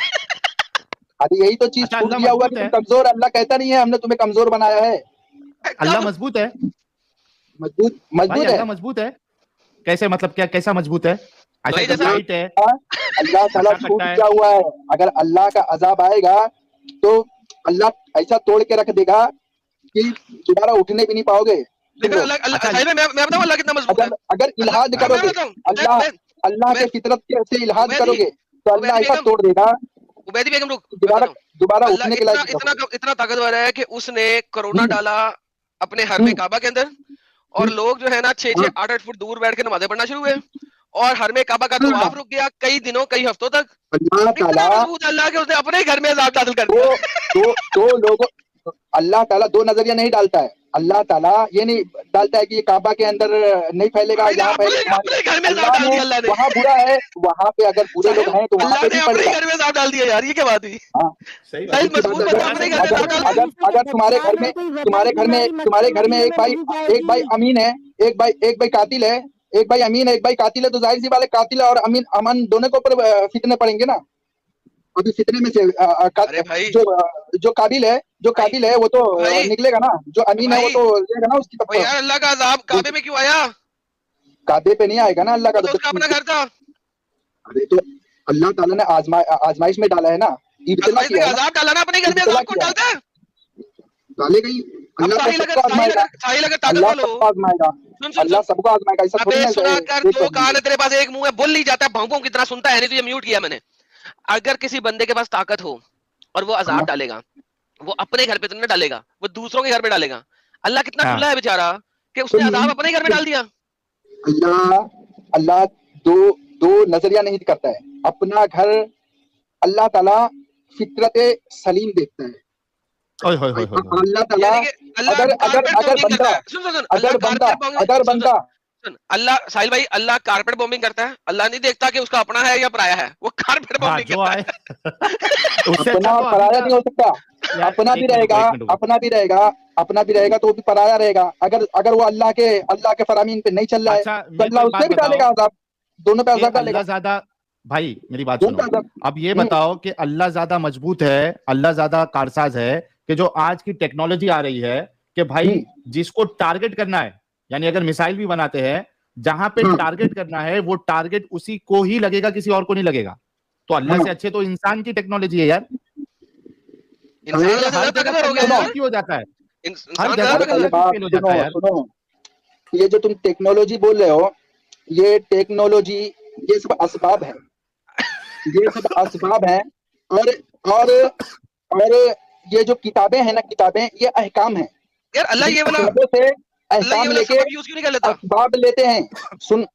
अरे यही तो चीज छूट दिया हुआ कि तुम कमजोर। अल्लाह कहता नहीं है हमने तुम्हें कमजोर बनाया है। अल्लाह मजबूत है। मजबूत है। कैसे, मतलब क्या, कैसा मजबूत है? अल्लाह ताला छूट दिया हुआ है। अगर अल्लाह का अजाब आएगा तो अल्लाह ऐसा तोड़ के रख देगा कि दोबारा उठने भी नहीं पाओगे। लेकिन मैं बताऊं अल्लाह कितना मजबूत है। अगर इल्हाद करोगे, अल्लाह के फितरत से इल्हाद करोगे तो अल्लाह ऐसा तोड़ देगा। उबैदी बेगम रुक, दोबारा उठने के लायक इतना ताकतवर है कि उसने कोरोना डाला अपने हर में काबा के अंदर, और लोग जो है ना 6-6, 8-8 फुट दूर बैठ के नमाजें पढ़ना शुरू हुए, और हर में काबा का तवाफ रुक गया कई दिनों कई हफ्तों तक। अल्लाह के उसने अपने घर में अज़ाब नाज़िल कर दिया। तो लोगों, अल्लाह ताला दो नजरिया नहीं डालता है। अल्लाह ताला ये नहीं डालता है कि ये काबा के अंदर नहीं फैलेगा, यहाँ फैलेगा। वहाँ बुरा है, वहाँ पे अगर बुरे लोग हैं तो वहाँ पे भी पड़ेगा। घर में अज़ाब डाल दिया यार, ये क्या बात हुई? अगर तुम्हारे घर में एक भाई अमीन है, एक भाई कातिल है, एक भाई अमीन है, एक भाई कातिल है, तो जाहिर सी बात है कातिल और अमन दोनों के ऊपर फितने पड़ेंगे ना। अभी फितने में से जो काबिल है वो तो निकलेगा ना, जो अमीन है वो तो लेगा ना उसकी तरफ। यार अल्लाह का अज़ाब काबे में क्यों आया? काबे पे नहीं आएगा ना अल्लाह का, तो उसका अपना घर था। अरे तो अल्लाह ताला ने आजमाइश में डाला है ना, इब्तिला किया है, अज़ाब डाला ना अपने घर में, अज़ाब कौन डालता है? डालेगा ही अल्लाह, सबको आजमाएगा, अल्लाह सबको आजमाएगा। ऐसा थोड़ी है सुना कर दो कान तेरे पास, एक मुंह है, बोल नहीं जाता है, भौं भौं की तरह सुनता है नहीं, तुझे म्यूट किया मैंने। अगर किसी बंदे के पास ताकत हो और वो अज़ाब डालेगा, वो अपने घर पे तो नहीं डालेगा, वो दूसरों के घर पे डालेगा। अल्लाह कितना खुला है बेचारा कि उसने अज़ाब अपने घर में डाल दिया। अल्लाह दो नजरिया नहीं करता है अपना घर। अल्लाह ताला फितरत सलीम देखता है। अल्लाह ताला अगर बंदा अल्लाह साहिल भाई, अल्लाह कारपेट बॉम्बिंग करता है, अल्लाह नहीं देखता कि उसका अपना है या पराया है, वो कारपेट बॉम्बिंग करता है। अपना पराया नहीं हो सकता, अपना भी रहेगा तो वो भी पराया रहेगा। अगर वो अल्लाह के फरामीन पे नहीं चल रहा है तो अल्लाह उससे भी डालेगा अज़ाब, दोनों पे अज़ाब डालेगा। ज्यादा भाई मेरी बात सुनो, अब ये बताओ कि अल्लाह ज्यादा मजबूत है, अल्लाह ज्यादा कारसाज है कि जो आज की टेक्नोलॉजी आ रही है कि भाई जिसको टारगेट करना है, यानी अगर मिसाइल भी बनाते हैं जहां पे टारगेट करना है वो टारगेट उसी को ही लगेगा, किसी और को नहीं लगेगा। तो अल्लाह से अच्छे तो इंसान की टेक्नोलॉजी है यार। हर जगह हो जाता है, हर जगह यार। ये जो तुम टेक्नोलॉजी बोल रहे हो, ये टेक्नोलॉजी ये सब असबाब है, और ये जो किताबें हैं ना, किताबें ये अहकाम है यार। अल्लाह ये वाला से अहकाम लेके असबाब लेते हैं। सुन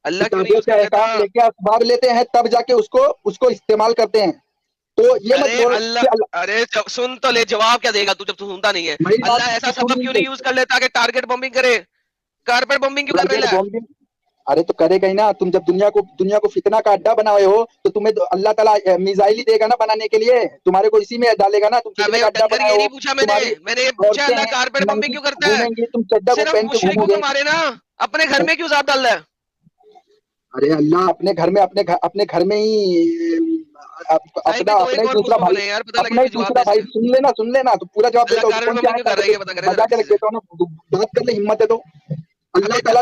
अल्लाह किताबों से अहकाम लेके असबाब लेते हैं, तब जाके उसको इस्तेमाल करते हैं। तो ये अरे सुन तो ले, जवाब क्या देगा तू जब तू सुनता नहीं है? अल्लाह ऐसा सबब क्यों नहीं यूज कर लेता कि टारगेट बॉम्बिंग करे? कारपेट बॉम्बिंग क्यों कर रहा है? अरे तो करेगा ही ना। तुम जब दुनिया को फितना का अड्डा बनाए हो तो तुम्हें अल्लाह ताला मिसाइल ही देगा ना बनाने के लिए, तुम्हारे को इसी में डालेगा ना। तुम फितने का अड्डा बनाए हो। मैंने पूछा अल्लाह कारपेट बॉम्बिंग क्यों करता है? तुम चड्डा को पहन के घूमोगे, मारे ना, अपने घर में क्यों अज़ाब डाल रहा है? अरे अल्लाह अपने घर में ही अपना दूसरा भाई सुन लेना तो पूरा जवाब देता हूँ। मजा के देता हूँ ना, बात कर ले, हिम्मत है तो अल्लाह ताला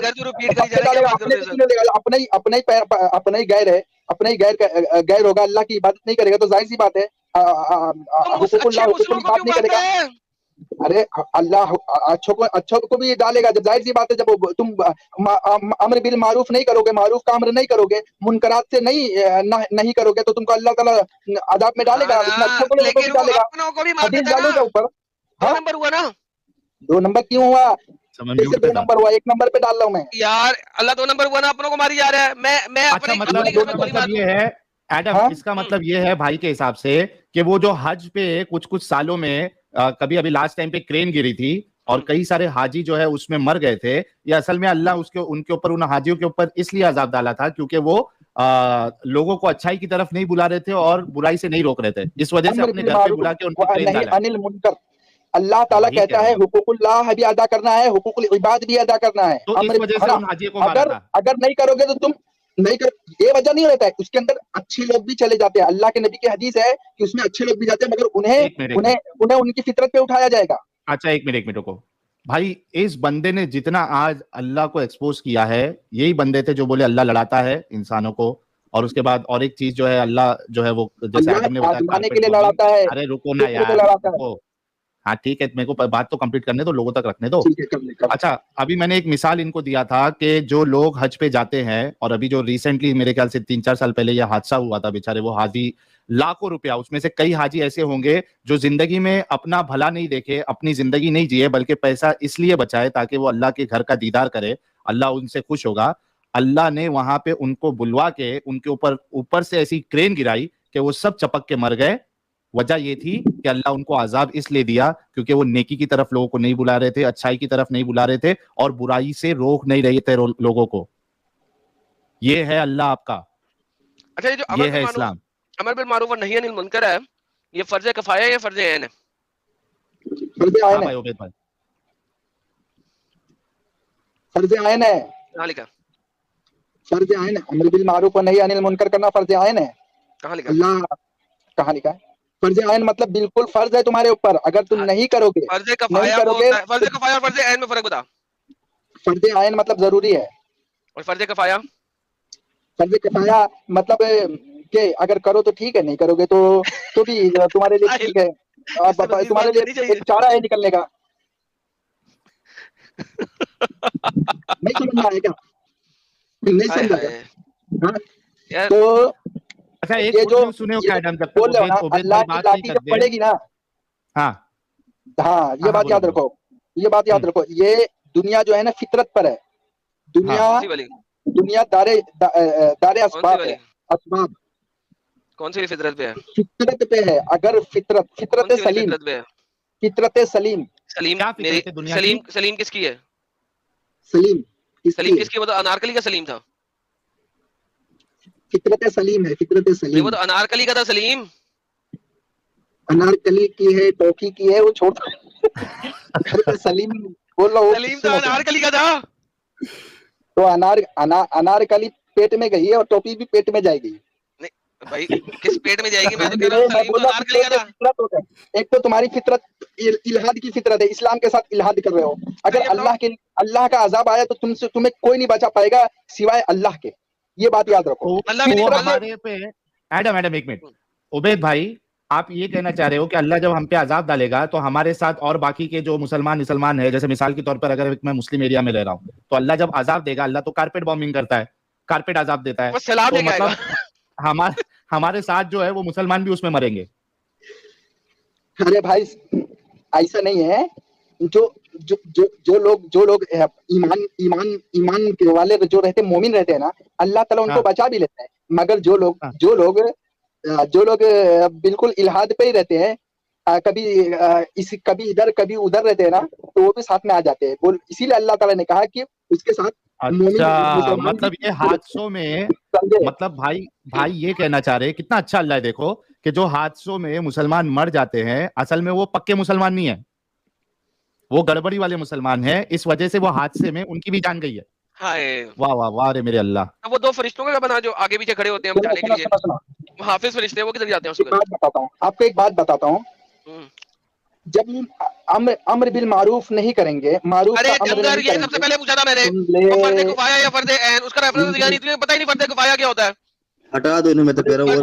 अपना ही गैर होगा, अल्लाह की इबादत नहीं करेगा तो जाहिर सी बात है हुकूकुल्लाह बात नहीं करेगा। अरे अल्लाह अच्छों को भी डालेगा, जब जाहिर सी बात है जब तुम अम्र बिल मारूफ नहीं करोगे, मारूफ का अम्र नहीं करोगे, मुनकरात से नहीं करोगे तो तुमको अल्लाह ताला अदाब में डालेगा। अच्छों को भी डालेगा, हदीस डालेगा ऊपर। 2 नंबर हुआ ना? 2 नंबर क्यों हुआ? 2 नंबर हुआ, 1 नंबर पे डाल रहा हूँ मैं यार। अल्लाह 2 नंबर हुआ ना, अपनों को मारी जा रहा है। मैं अच्छा, मतलब ये है एडम, इसका मतलब ये है भाई के हिसाब से कि वो जो हज पे कुछ सालों में कभी अभी लास्ट टाइम पे क्रेन गिरी थी और कई सारे हाजी जो है उसमें मर गए थे, ये असल में अल्लाह उनके ऊपर, उन हाजियों के ऊपर इसलिए अजाब डाला था क्योंकि वो लोगों को अच्छाई की तरफ नहीं बुला रहे थे और बुराई से नहीं रोक रहे थे, इस वजह से अपने घर पे बुला के उनको क्रेन डाला। अनिल मुनकर अल्लाह ताला कहता है हुकूकुल्लाह भी अदा करना है, हुकूकुल इबाद भी अदा करना है। तो इस वजह से उन हाजियों को मारा था। अगर नहीं करोगे तो तुम नहीं कर, ये वजह नहीं रहता है। उसके अंदर अच्छे लोग भी चले जाते हैं। अल्लाह के नबी की हदीस है कि उसमें अच्छे लोग भी जाते हैं, मगर उन्हें उनकी फितरत पे उठाया जाएगा। अच्छा एक मिनट को भाई, इस बंदे ने जितना आज अल्लाह को एक्सपोज किया है, यही बंदे थे जो बोले अल्लाह लड़ाता है इंसानों को, और उसके बाद और एक चीज जो है अल्लाह जो है वो जैसे आदम ने बताया के लिए लड़ाता है। अरे रुको ना यार, हाँ ठीक है, मेरे को बात तो कंप्लीट करने दो, लोगों तक रखने दो। अच्छा, अभी मैंने एक मिसाल इनको दिया था कि जो लोग हज पे जाते हैं, और अभी जो रिसेंटली मेरे ख्याल से 3-4 साल पहले ये हादसा हुआ था, बेचारे वो हाजी लाखों रुपया, उसमें से कई हाजी ऐसे होंगे जो जिंदगी में अपना भला नहीं देखे, अपनी जिंदगी नहीं जिए, बल्कि पैसा इसलिए बचाए ताकि वो अल्लाह के घर का दीदार करे, अल्लाह उनसे खुश होगा। अल्लाह ने वहां पे उनको बुलवा के उनके ऊपर से ऐसी क्रेन गिराई कि वो सब चपक के मर गए। वजह ये थी कि अल्लाह उनको अजाब इसलिए दिया क्योंकि वो नेकी की तरफ लोगों को नहीं बुला रहे थे, अच्छाई की तरफ नहीं बुला रहे थे, और बुराई से रोक नहीं रहे थे लोगों को। ये है अल्लाह आपका। अच्छा, ये जो ये है इस्लाम। अमर बिल मारूफ और नही अनिल मुनकर है, ये फर्ज किफाया या फर्ज ऐन है? फर्ज ऐन है। भाई उबैद भाई, फर्ज ऐन है। कहाँ लिखा? फर्ज ऐन है। अमर बिल मारूफ और नही अनिल मुनकर करना फर्ज ऐन है। कहाँ लिखा? अल्लाह कहाँ लिखा है? फर्ज ऐन मतलब बिल्कुल फर्ज है तुम्हारे ऊपर, अगर तुम नहीं करोगे, फर्ज किफाया फर्ज किफाया और फर्ज ऐन में फर्क बता। फर्ज ऐन मतलब जरूरी है, और फर्ज किफाया? फर्ज किफाया मतलब कि अगर करो तो ठीक है, नहीं करोगे तो भी तुम्हारे लिए ठीक है, तुम्हारे लिए एक चारा है निकलने का। नहीं समझ में आएगा? नहीं समझा? तो अच्छा, एक ये जो सुने हो क्या एडम, जब बोल रहे हो ना, अल्लाह की लाठी जब पड़ेगी ना, हाँ ये बात याद रखो, ये बात याद रखो, ये दुनिया जो है ना फितरत पर है, दुनिया दारे अस्बाब है, अस्बाब। कौन सी फितरत पे है? फितरत पे है। अगर फितरत सलीम, फितरत सलीम, सलीम किसकी है? सलीम किसकी? वो तो अनारकली का सलीम था। फितरत सलीम है, फितरत सलीम। वो तो अनारकली का था सलीम। अनारकली की है, टोपी की है, वो छोटा सलीम बोल रहा हूँ। सलीम तो अनारकली का था। तो अनारकली पेट में गई है और टोपी भी पेट में जाएगी। नहीं भाई, किस पेट में जाएगी? मैं तो कह रहा हूँ सलीम तो अनारकली का था। एक तो तुम्हारी फितरत इल्हाद की फितरत है, इस्लाम के साथ इल्हाद कर रहे हो। अगर अल्लाह का अजाब आया तो तुम्हें कोई नहीं बचा पाएगा सिवाय अल्लाह के, ये बात याद रखो। हमारे पे एडम एक मिनट, उबैद भाई, आप ये कहना चाह रहे हो कि अल्लाह जब हम पे अजाब डालेगा तो हमारे साथ और बाकी के जो मुसलमान है, जैसे मिसाल के तौर पर अगर मैं मुस्लिम एरिया में रह रहा हूँ, तो अल्लाह जब अजाब देगा, अल्लाह तो कारपेट बॉम्बिंग करता है, कारपेट अजाब देता है, तो मतलब हमारे साथ जो है वो मुसलमान भी उसमें मरेंगे। अरे भाई ऐसा नहीं है, जो लोग ईमान के वाले जो रहते, मोमिन रहते हैं ना, अल्लाह ताला उनको बचा भी लेता है। मगर जो लोग बिल्कुल इल्हाद पे ही रहते हैं, कभी इधर कभी उधर रहते हैं ना, तो वो भी साथ में आ जाते हैं। इसीलिए अल्लाह ताला ने कहा कि उसके साथ अच्छा, मतलब ये हादसों में, मतलब भाई ये कहना चाह रहे हैं, कितना अच्छा अल्लाह है, देखो कि जो हादसों में मुसलमान मर जाते हैं, असल में वो पक्के मुसलमान नहीं है, वो गड़बड़ी वाले मुसलमान हैं, इस वजह से वो हादसे में उनकी भी जान गई है। वाह वाह वाह रे मेरे अल्लाह। वो दो फरिश्तों का बना जो आगे पीछे खड़े होते हैं बचाने के लिए, हाफिज फरिश्ते, वो किधर जाते हैं? आपको एक बात बताता हूँ, जब अम्र बिल मारूफ नहीं करेंगे, मारूफ अरे जंगर, ये सबसे पहले पूछा था मैंने, फर्ज किफाया या फर्ज ऐन, उसका रेफरेंस दिया नहीं, तुम्हें पता ही नहीं फर्ज किफाया क्या होता है। हटा दो इन्हें, मैं तो कह रहा हूँ।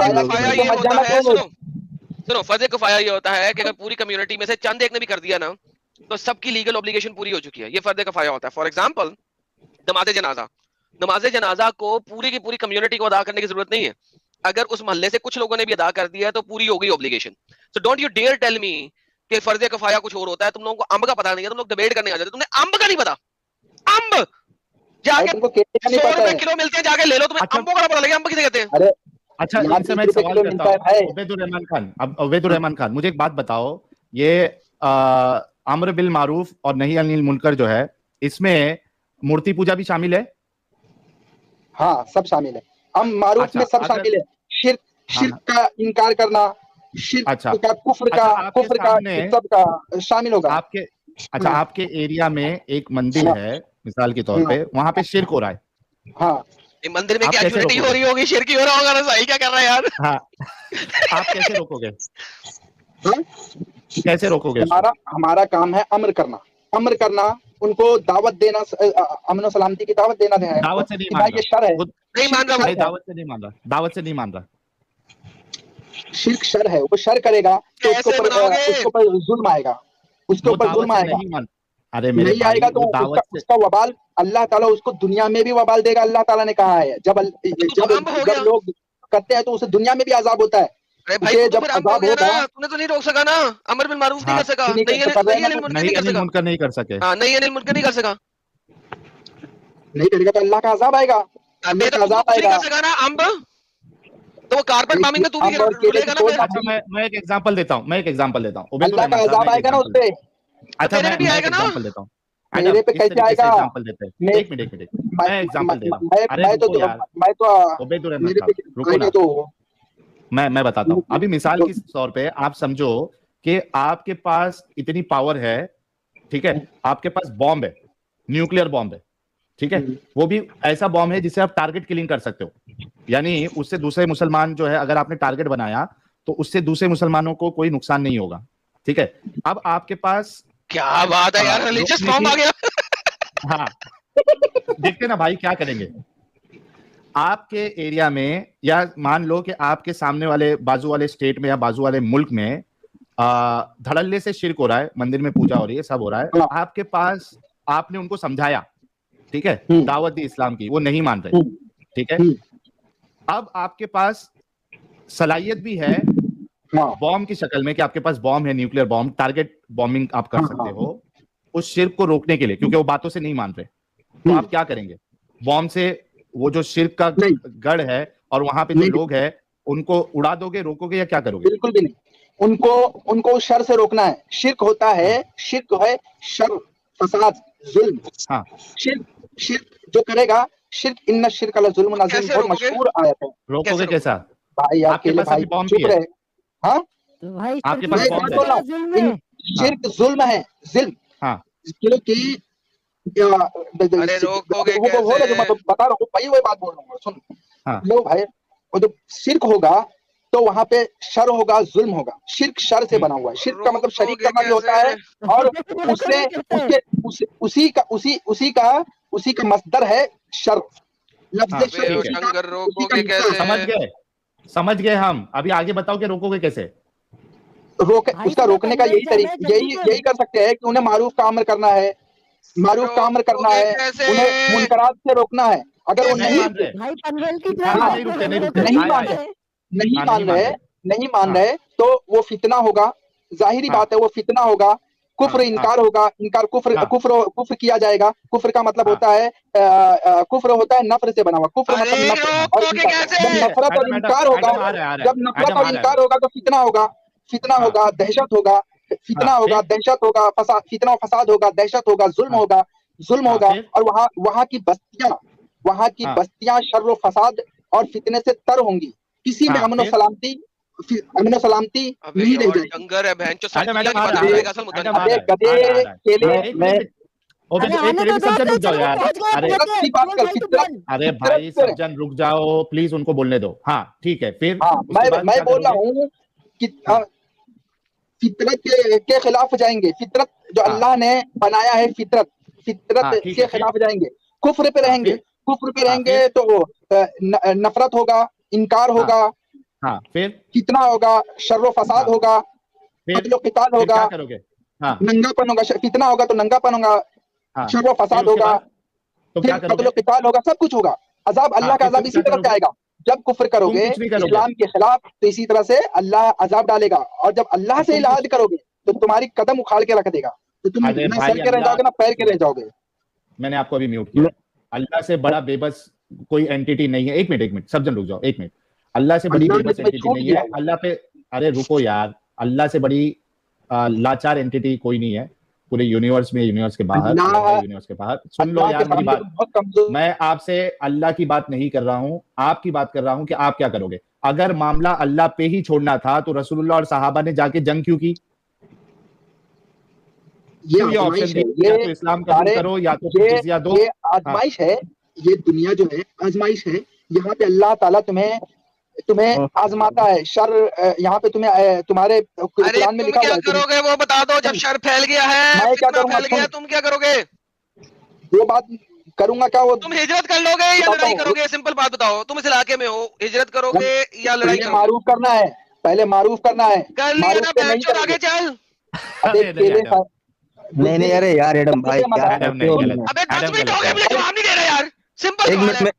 सुनो, फर्ज किफाया ये होता है कि अगर पूरी कम्युनिटी में से चंद एक ने भी कर दिया ना, तो सबकी लीगल ऑब्लिगेशन पूरी हो चुकी है, ये फर्ज किफाया होता है। फॉर एग्जांपल नमाज जनाजा को पूरी की पूरी कम्युनिटी को अदा करने की जरूरत नहीं है, अगर उस मोहल्ले से कुछ लोगों ने भी अदा कर दिया है तो पूरी हो गई obligation. So don't you dare tell me कि फर्ज किफाया कुछ और होता है। तुम लोगों को अंब का पता नहीं है, तुम लोग डिबेट करने आ जाते, तुमने अंब का नहीं पता। अंब जाके 100 रुपए किलो मिलते हैं, जाके ले लो, तुम्हें अंबों का पता लगेगा अंब किसे कहते हैं। अच्छा, इनसे मैं एक सवाल करता हूं, उबैदुर रहमान खान, मुझे एक बात बताओ, ये अम्र बिल मारूफ और नही अनिल मुनकर जो है, इसमें मूर्ति पूजा भी शामिल है? हाँ, सब शामिल है। अम्र मारूफ में सब शामिल है। शिर्क का इनकार करना, का कुफ्र का सब का शामिल होगा। आपके एरिया में एक मंदिर है मिसाल के तौर पे, वहां पे शिर्क हो रहा है। हाँ, मंदिर में क्या यूनिटी हो रही होगी, शिर्क हो रहा होगा ना, सही क्या कर रहा है यार। हाँ, आप कैसे रोकोगे? कैसे रोकोगे? हमारा काम है अमर करना, उनको दावत देना, अमन और सलामती की दावत देना है। दावत से नहीं मान रहा, नहीं मान रहा, दावत से नहीं मान रहा। शिर्क शर है, वो शर करेगा तो उसको पर जुल्म आएगा। اس کے اوپر ظلم آئے گا, ارے نہیں آئے گا تو اس کا وبال اللہ تعالیٰ اس کو دنیا میں بھی وبال دے گا. اللہ تعالیٰ نے کہا ہے جب لوگ کرتے ہیں تو اسے دنیا میں بھی عذاب ہوتا ہے. جب عذاب ہوگا تو نے تو نہیں روک سکا نا, امر بالمعروف نہیں کر سکا, نہیں کر سکے, نہیں کر سکا, نہیں کرے گا تو اللہ کا عذاب آئے گا. اللہ کا عذاب آئے گا نا. امب تو وہ کارپیٹ فارمنگ میں تو بھی رولے گا نا. میں ایک ایگزامپل دیتا ہوں, اللہ کا عذاب آئے گا نا اس پہ. اچھا میں بھی آئے گا نا, دیتا ہوں, میرے پہ کیسے آئے گا؟ ایک منٹ میں ایگزامپل دیتا ہوں. میں بتاتا ہوں. ابھی مثال کے طور پہ آپ سمجھو کہ آپ کے پاس اتنی پاور ہے, ٹھیک ہے, آپ کے پاس بامب ہے, نیوکلیر بامب ہے, ٹھیک ہے, وہ بھی ایسا بامب ہے جسے آپ ٹارگٹ کلنگ کر سکتے ہو, یعنی اس سے دوسرے مسلمان جو ہے اگر آپ نے ٹارگٹ بنایا تو اس سے دوسرے مسلمانوں کو کوئی نقصان نہیں ہوگا, ٹھیک ہے. اب آپ کے پاس کیا بات ہے یار, ریلیجس فارم آ گیا. ہاں دیکھتے نا بھائی کیا کریں گے آپ کے ایریا میں, یا مان لو کہ آپ کے سامنے والے بازو والے اسٹیٹ میں یا بازو والے ملک میں دھڑلے سے شرک ہو رہا ہے, مندر میں پوجا ہو رہی ہے, سب ہو رہا ہے. آپ کے پاس آپ نے ان کو سمجھایا, ٹھیک ہے, دعوت دی اسلام کی, وہ نہیں مان رہے, ٹھیک ہے. اب آپ کے پاس صلاحیت بھی ہے بوم کی شکل میں کہ آپ کے پاس بوم ہے, نیوکلیر بوم, ٹارگٹ بومنگ آپ کر سکتے ہو اس شرک کو روکنے کے لیے, کیونکہ وہ باتوں سے نہیں مان رہے. تو آپ کیا کریں گے؟ بوم سے وہ جو شرک کا گڑھ ہے اور وہاں پہ جو لوگ ہیں ان کو اڑا دو گے, روکو گے, یا کیا کرو گے؟ بالکل بھی نہیں, ان کو شر سے روکنا ہے. شرک ہوتا ہے, شرک ہے شر, فساد, ظلم. شرک جو کرے گا, شرک ان الشرک لظلم عظیم, بہت مشہور آیت ہے. روکو گے کیسا؟ بھائی آپ کے بھائی چپ رہے. ہاں آپ کے پاس بول رہا ہوں شرک ظلم ہے, ظلم. ہاں کیونکہ بتا رہا ہوں بھائی, وہی بات بول رہا ہوں, سن لو بھائی. اور جب شرک ہوگا تو وہاں پہ شر ہوگا, ظلم ہوگا. شرک شر سے بنا ہوا ہے. شرک کا مطلب شریک کرنا بھی ہوتا ہے, اور اسی کا مصدر ہے شر. لفظ سمجھ گئے ہم. ابھی آگے بتاؤ کہ روکو گے کیسے؟ اس کا روکنے کا یہی طریقہ, یہی کر سکتے ہیں کہ انہیں معروف کا امر کرنا ہے, معروف کا امر کرنا ہے, انہیں منکرات سے روکنا ہے. اگر وہ نہیں مان رہے تو وہ فتنہ ہوگا. ظاہری بات ہے, وہ فتنہ ہوگا. کفر انکار ہوگا, انکار کفر کیا جائے گا. کفر کا مطلب ہوتا ہے, کفر ہوتا ہے نفر سے بنا ہوا. کفر مطلب جب نفرت اور انکار ہوگا, جب نفرت اور انکار ہوگا تو فتنہ ہوگا, فتنہ ہوگا, دہشت ہوگا, فتنہ ہوگا, دہشت ہوگا, فتنہ و فساد ہوگا, دہشت ہوگا, ظلم ہوگا, اور وہاں کی بستیاں شر و فساد اور فتنے سے تر ہوں گی. کسی میں امن و سلامتی نہیں رہ جائے گی. ارے بھائی سجن رک جاؤ پلیز, ان کو بولنے دو. ہاں ٹھیک ہے, پھر میں بول رہا ہوں کہ فطرت کے خلاف جائیں گے. فطرت جو اللہ نے بنایا ہے, فطرت کے خلاف جائیں گے. کفر پہ رہیں گے, تو نفرت ہوگا, انکار ہوگا, فتنہ ہوگا, شر و فساد ہوگا, قتل و قتال ہوگا, ننگا پن ہوگا. فتنہ ہوگا تو ننگا پن ہوگا, شر و فساد ہوگا, پھر قتل و قتال ہوگا, سب کچھ ہوگا. عذاب, اللہ کا عذاب اسی طرح سے آئے گا. جب کفر کرو گے اسلام کے خلاف تو اسی طرح سے اللہ عذاب ڈالے گا, اور جب اللہ سے الحاد کرو گے تو تمہاری قدم اکھاڑ کے رکھ دے گا, تو تم نہ سر کے رہ جاؤ گے نہ پیر کے رہ جاؤ گے. میں نے آپ کو ابھی میوٹ کیا. اللہ سے بڑا بے بس کوئی اینٹی نہیں ہے. ایک منٹ سب جن رک جاؤ, ایک منٹ. اللہ سے بڑی بے بس اینٹی نہیں ہے اللہ پہ. ارے رکو یار, اللہ سے بڑی لاچار اینٹی کوئی نہیں ہے پورے یونیورس میں, یونیورس کے باہر, یونیورس کے باہر. سن لو یار میری بات, میں آپ سے اللہ کی بات نہیں کر رہا ہوں, آپ کی بات کر رہا ہوں کہ آپ کیا کرو گے. اگر معاملہ اللہ پہ ہی چھوڑنا تھا تو رسول اللہ اور صحابہ نے جا کے جنگ کیوں کی؟ یہ اسلام قبول کرو یا تو جزیہ دو. یہ آزمائش ہے, یہ دنیا جو ہے آزمائش ہے. یہاں پہ اللہ تعالیٰ تمہیں آزماتا ہے. شر یہاں پہ تمہارے قرآن میں لکھا ہوا ہے. کیا کرو گے وہ بتا دو, جب شر پھیل گیا ہے, پھیل گیا, تم کیا کرو گے؟ وہ بات کروں گا کیا, وہ تم ہجرت کر لو گے یا لڑائی کرو گے؟ سمپل بات بتاؤ, تم اس علاقے میں ہو, ہجرت کرو گے یا لڑائی کرو گے؟ معروف کرنا ہے, پہلے معروف کرنا ہے. کر لیا نا, آگے چل. नहीं नहीं अरे यार एडम भाई क्या एडम नहीं, गलत। अबे 10 एडम मिनट हो गलत गए है। मुझे जवाब नहीं दे रहा यार, सिंपल एक सवाल मिनट है।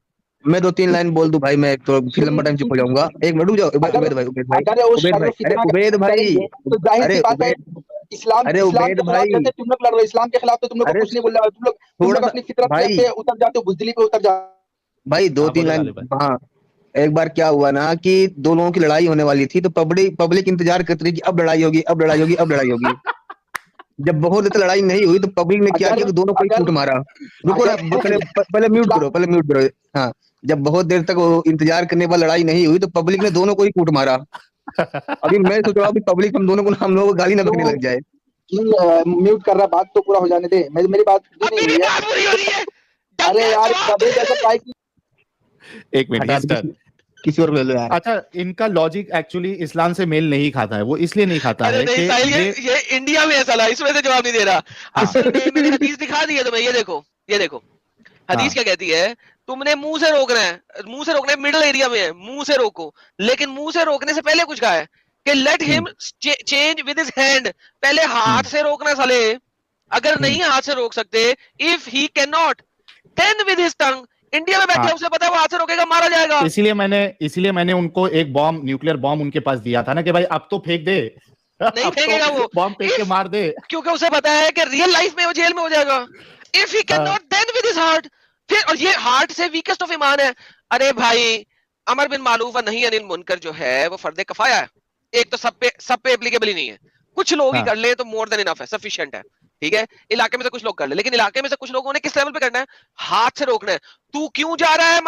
में 2-3 लाइन बोल दूं भाई, मैं तो फिर लंबा टाइम चुप हो जाऊंगा। एक मिनट रुक जाओ उबैद भाई, उबैद भाई, अगर वो उबैद भाई, अरे फितना उबैद भाई, करेंगे तो जाहिर अरे सी बात है उबैद, इस्लाम अरे इस्लाम उबैद के खिलाफ भाई, जैसे तुम लोग लड़ रहे हो, इस्लाम के खिलाफ तो तुम लोग को अरे कुछ नहीं बोल रहा, तुम लोग थोड़ा अपनी फितरत भाई पे उतर जाते हो, बुज़दिली पे उतर जाते भाई हाँ 2-3 बोलो लाइन। गालिब भाई। हाँ एक बार क्या हुआ ना कि दो लोगों की लड़ाई होने वाली थी, तो पब्लिक इंतजार करती रही कि अब लड़ाई होगी, अब लड़ाई होगी, अब लड़ाई होगी। जब बहुत देर तक लड़ाई नहीं हुई तो पब्लिक ने क्या अगर किया कि दोनों को ही अगर कूट मारा। रुको ना, अगर पहले म्यूट करो, पहले म्यूट करो। हाँ, जब बहुत देर तक वो इंतजार करने पर लड़ाई नहीं हुई तो पब्लिक ने दोनों को ही कूट मारा। अभी मैं सोच रहा हूँ कि पब्लिक हम लोगों को गाली न बकने लग जाए। म्यूट कर रहा, बात तो पूरा हो जाने दे, मेरी बात अब नहीं मेरी हुई है। बात पूरी हो रही है। अरे यार जवाब कभी जैसे ट्राई की एक मिनट हटा he's दो, done। किसी और ले लो यार। अच्छा, इनका लॉजिक एक्चुअली इस्लाम से मेल नहीं खाता है। वो इसलिए नहीं खाता अरे है नहीं कि साहिल, ये इंडिया में है साला, इसमें से जवाब नहीं दे रहा। असल में मैंने हदीस दिखा दी है तुम्हें, ये देखो, ये देखो हदीस हाँ। क्या कहती है। तुमने मुंह से रोकना है, मुंह से रोकना है, मिडिल एरिया में है, मुंह से रोको। लेकिन मुंह से रोकने से पहले कुछ कहा है कि let him change with his hand, पहले हाथ से रोकना साले। अगर नहीं हाथ से रोक सकते, if he can not then with his tongue. India में बैठे हाँ। उसे पता है वो हाथ से रोकेगा मारा जाएगा। इसीलिए मैंने उनको एक बॉम्ब, न्यूक्लियर बॉम्ब उनके पास दिया था ना कि भाई अब तो फेंक दे। नहीं अब फेंकेगा तो वो, बॉम्ब फेंक के मार दे। क्योंकि उसे पता है कि रियल लाइफ में वो जेल में हो जाएगा। If he can not then with his heart, फिर और ये हार्ट से वीकेस्ट ऑफ ईमान है। अरे भाई अमर बिन मारूफ व नही अनिल मुनकर जो है वो फर्द कफाया है। एक तो सब पे एप्लीकेबल ही नहीं है, कुछ लोग ही हाँ। कर ले तो मोर देन इनफ है, सफिशिएंट है। ठीक है, इलाके में से कुछ लोग कर ले, लेकिन इलाके में से कुछ लोगों ने किस लेवल पे करना है, हाथ से रोकना है। तू क्यों जा रहा है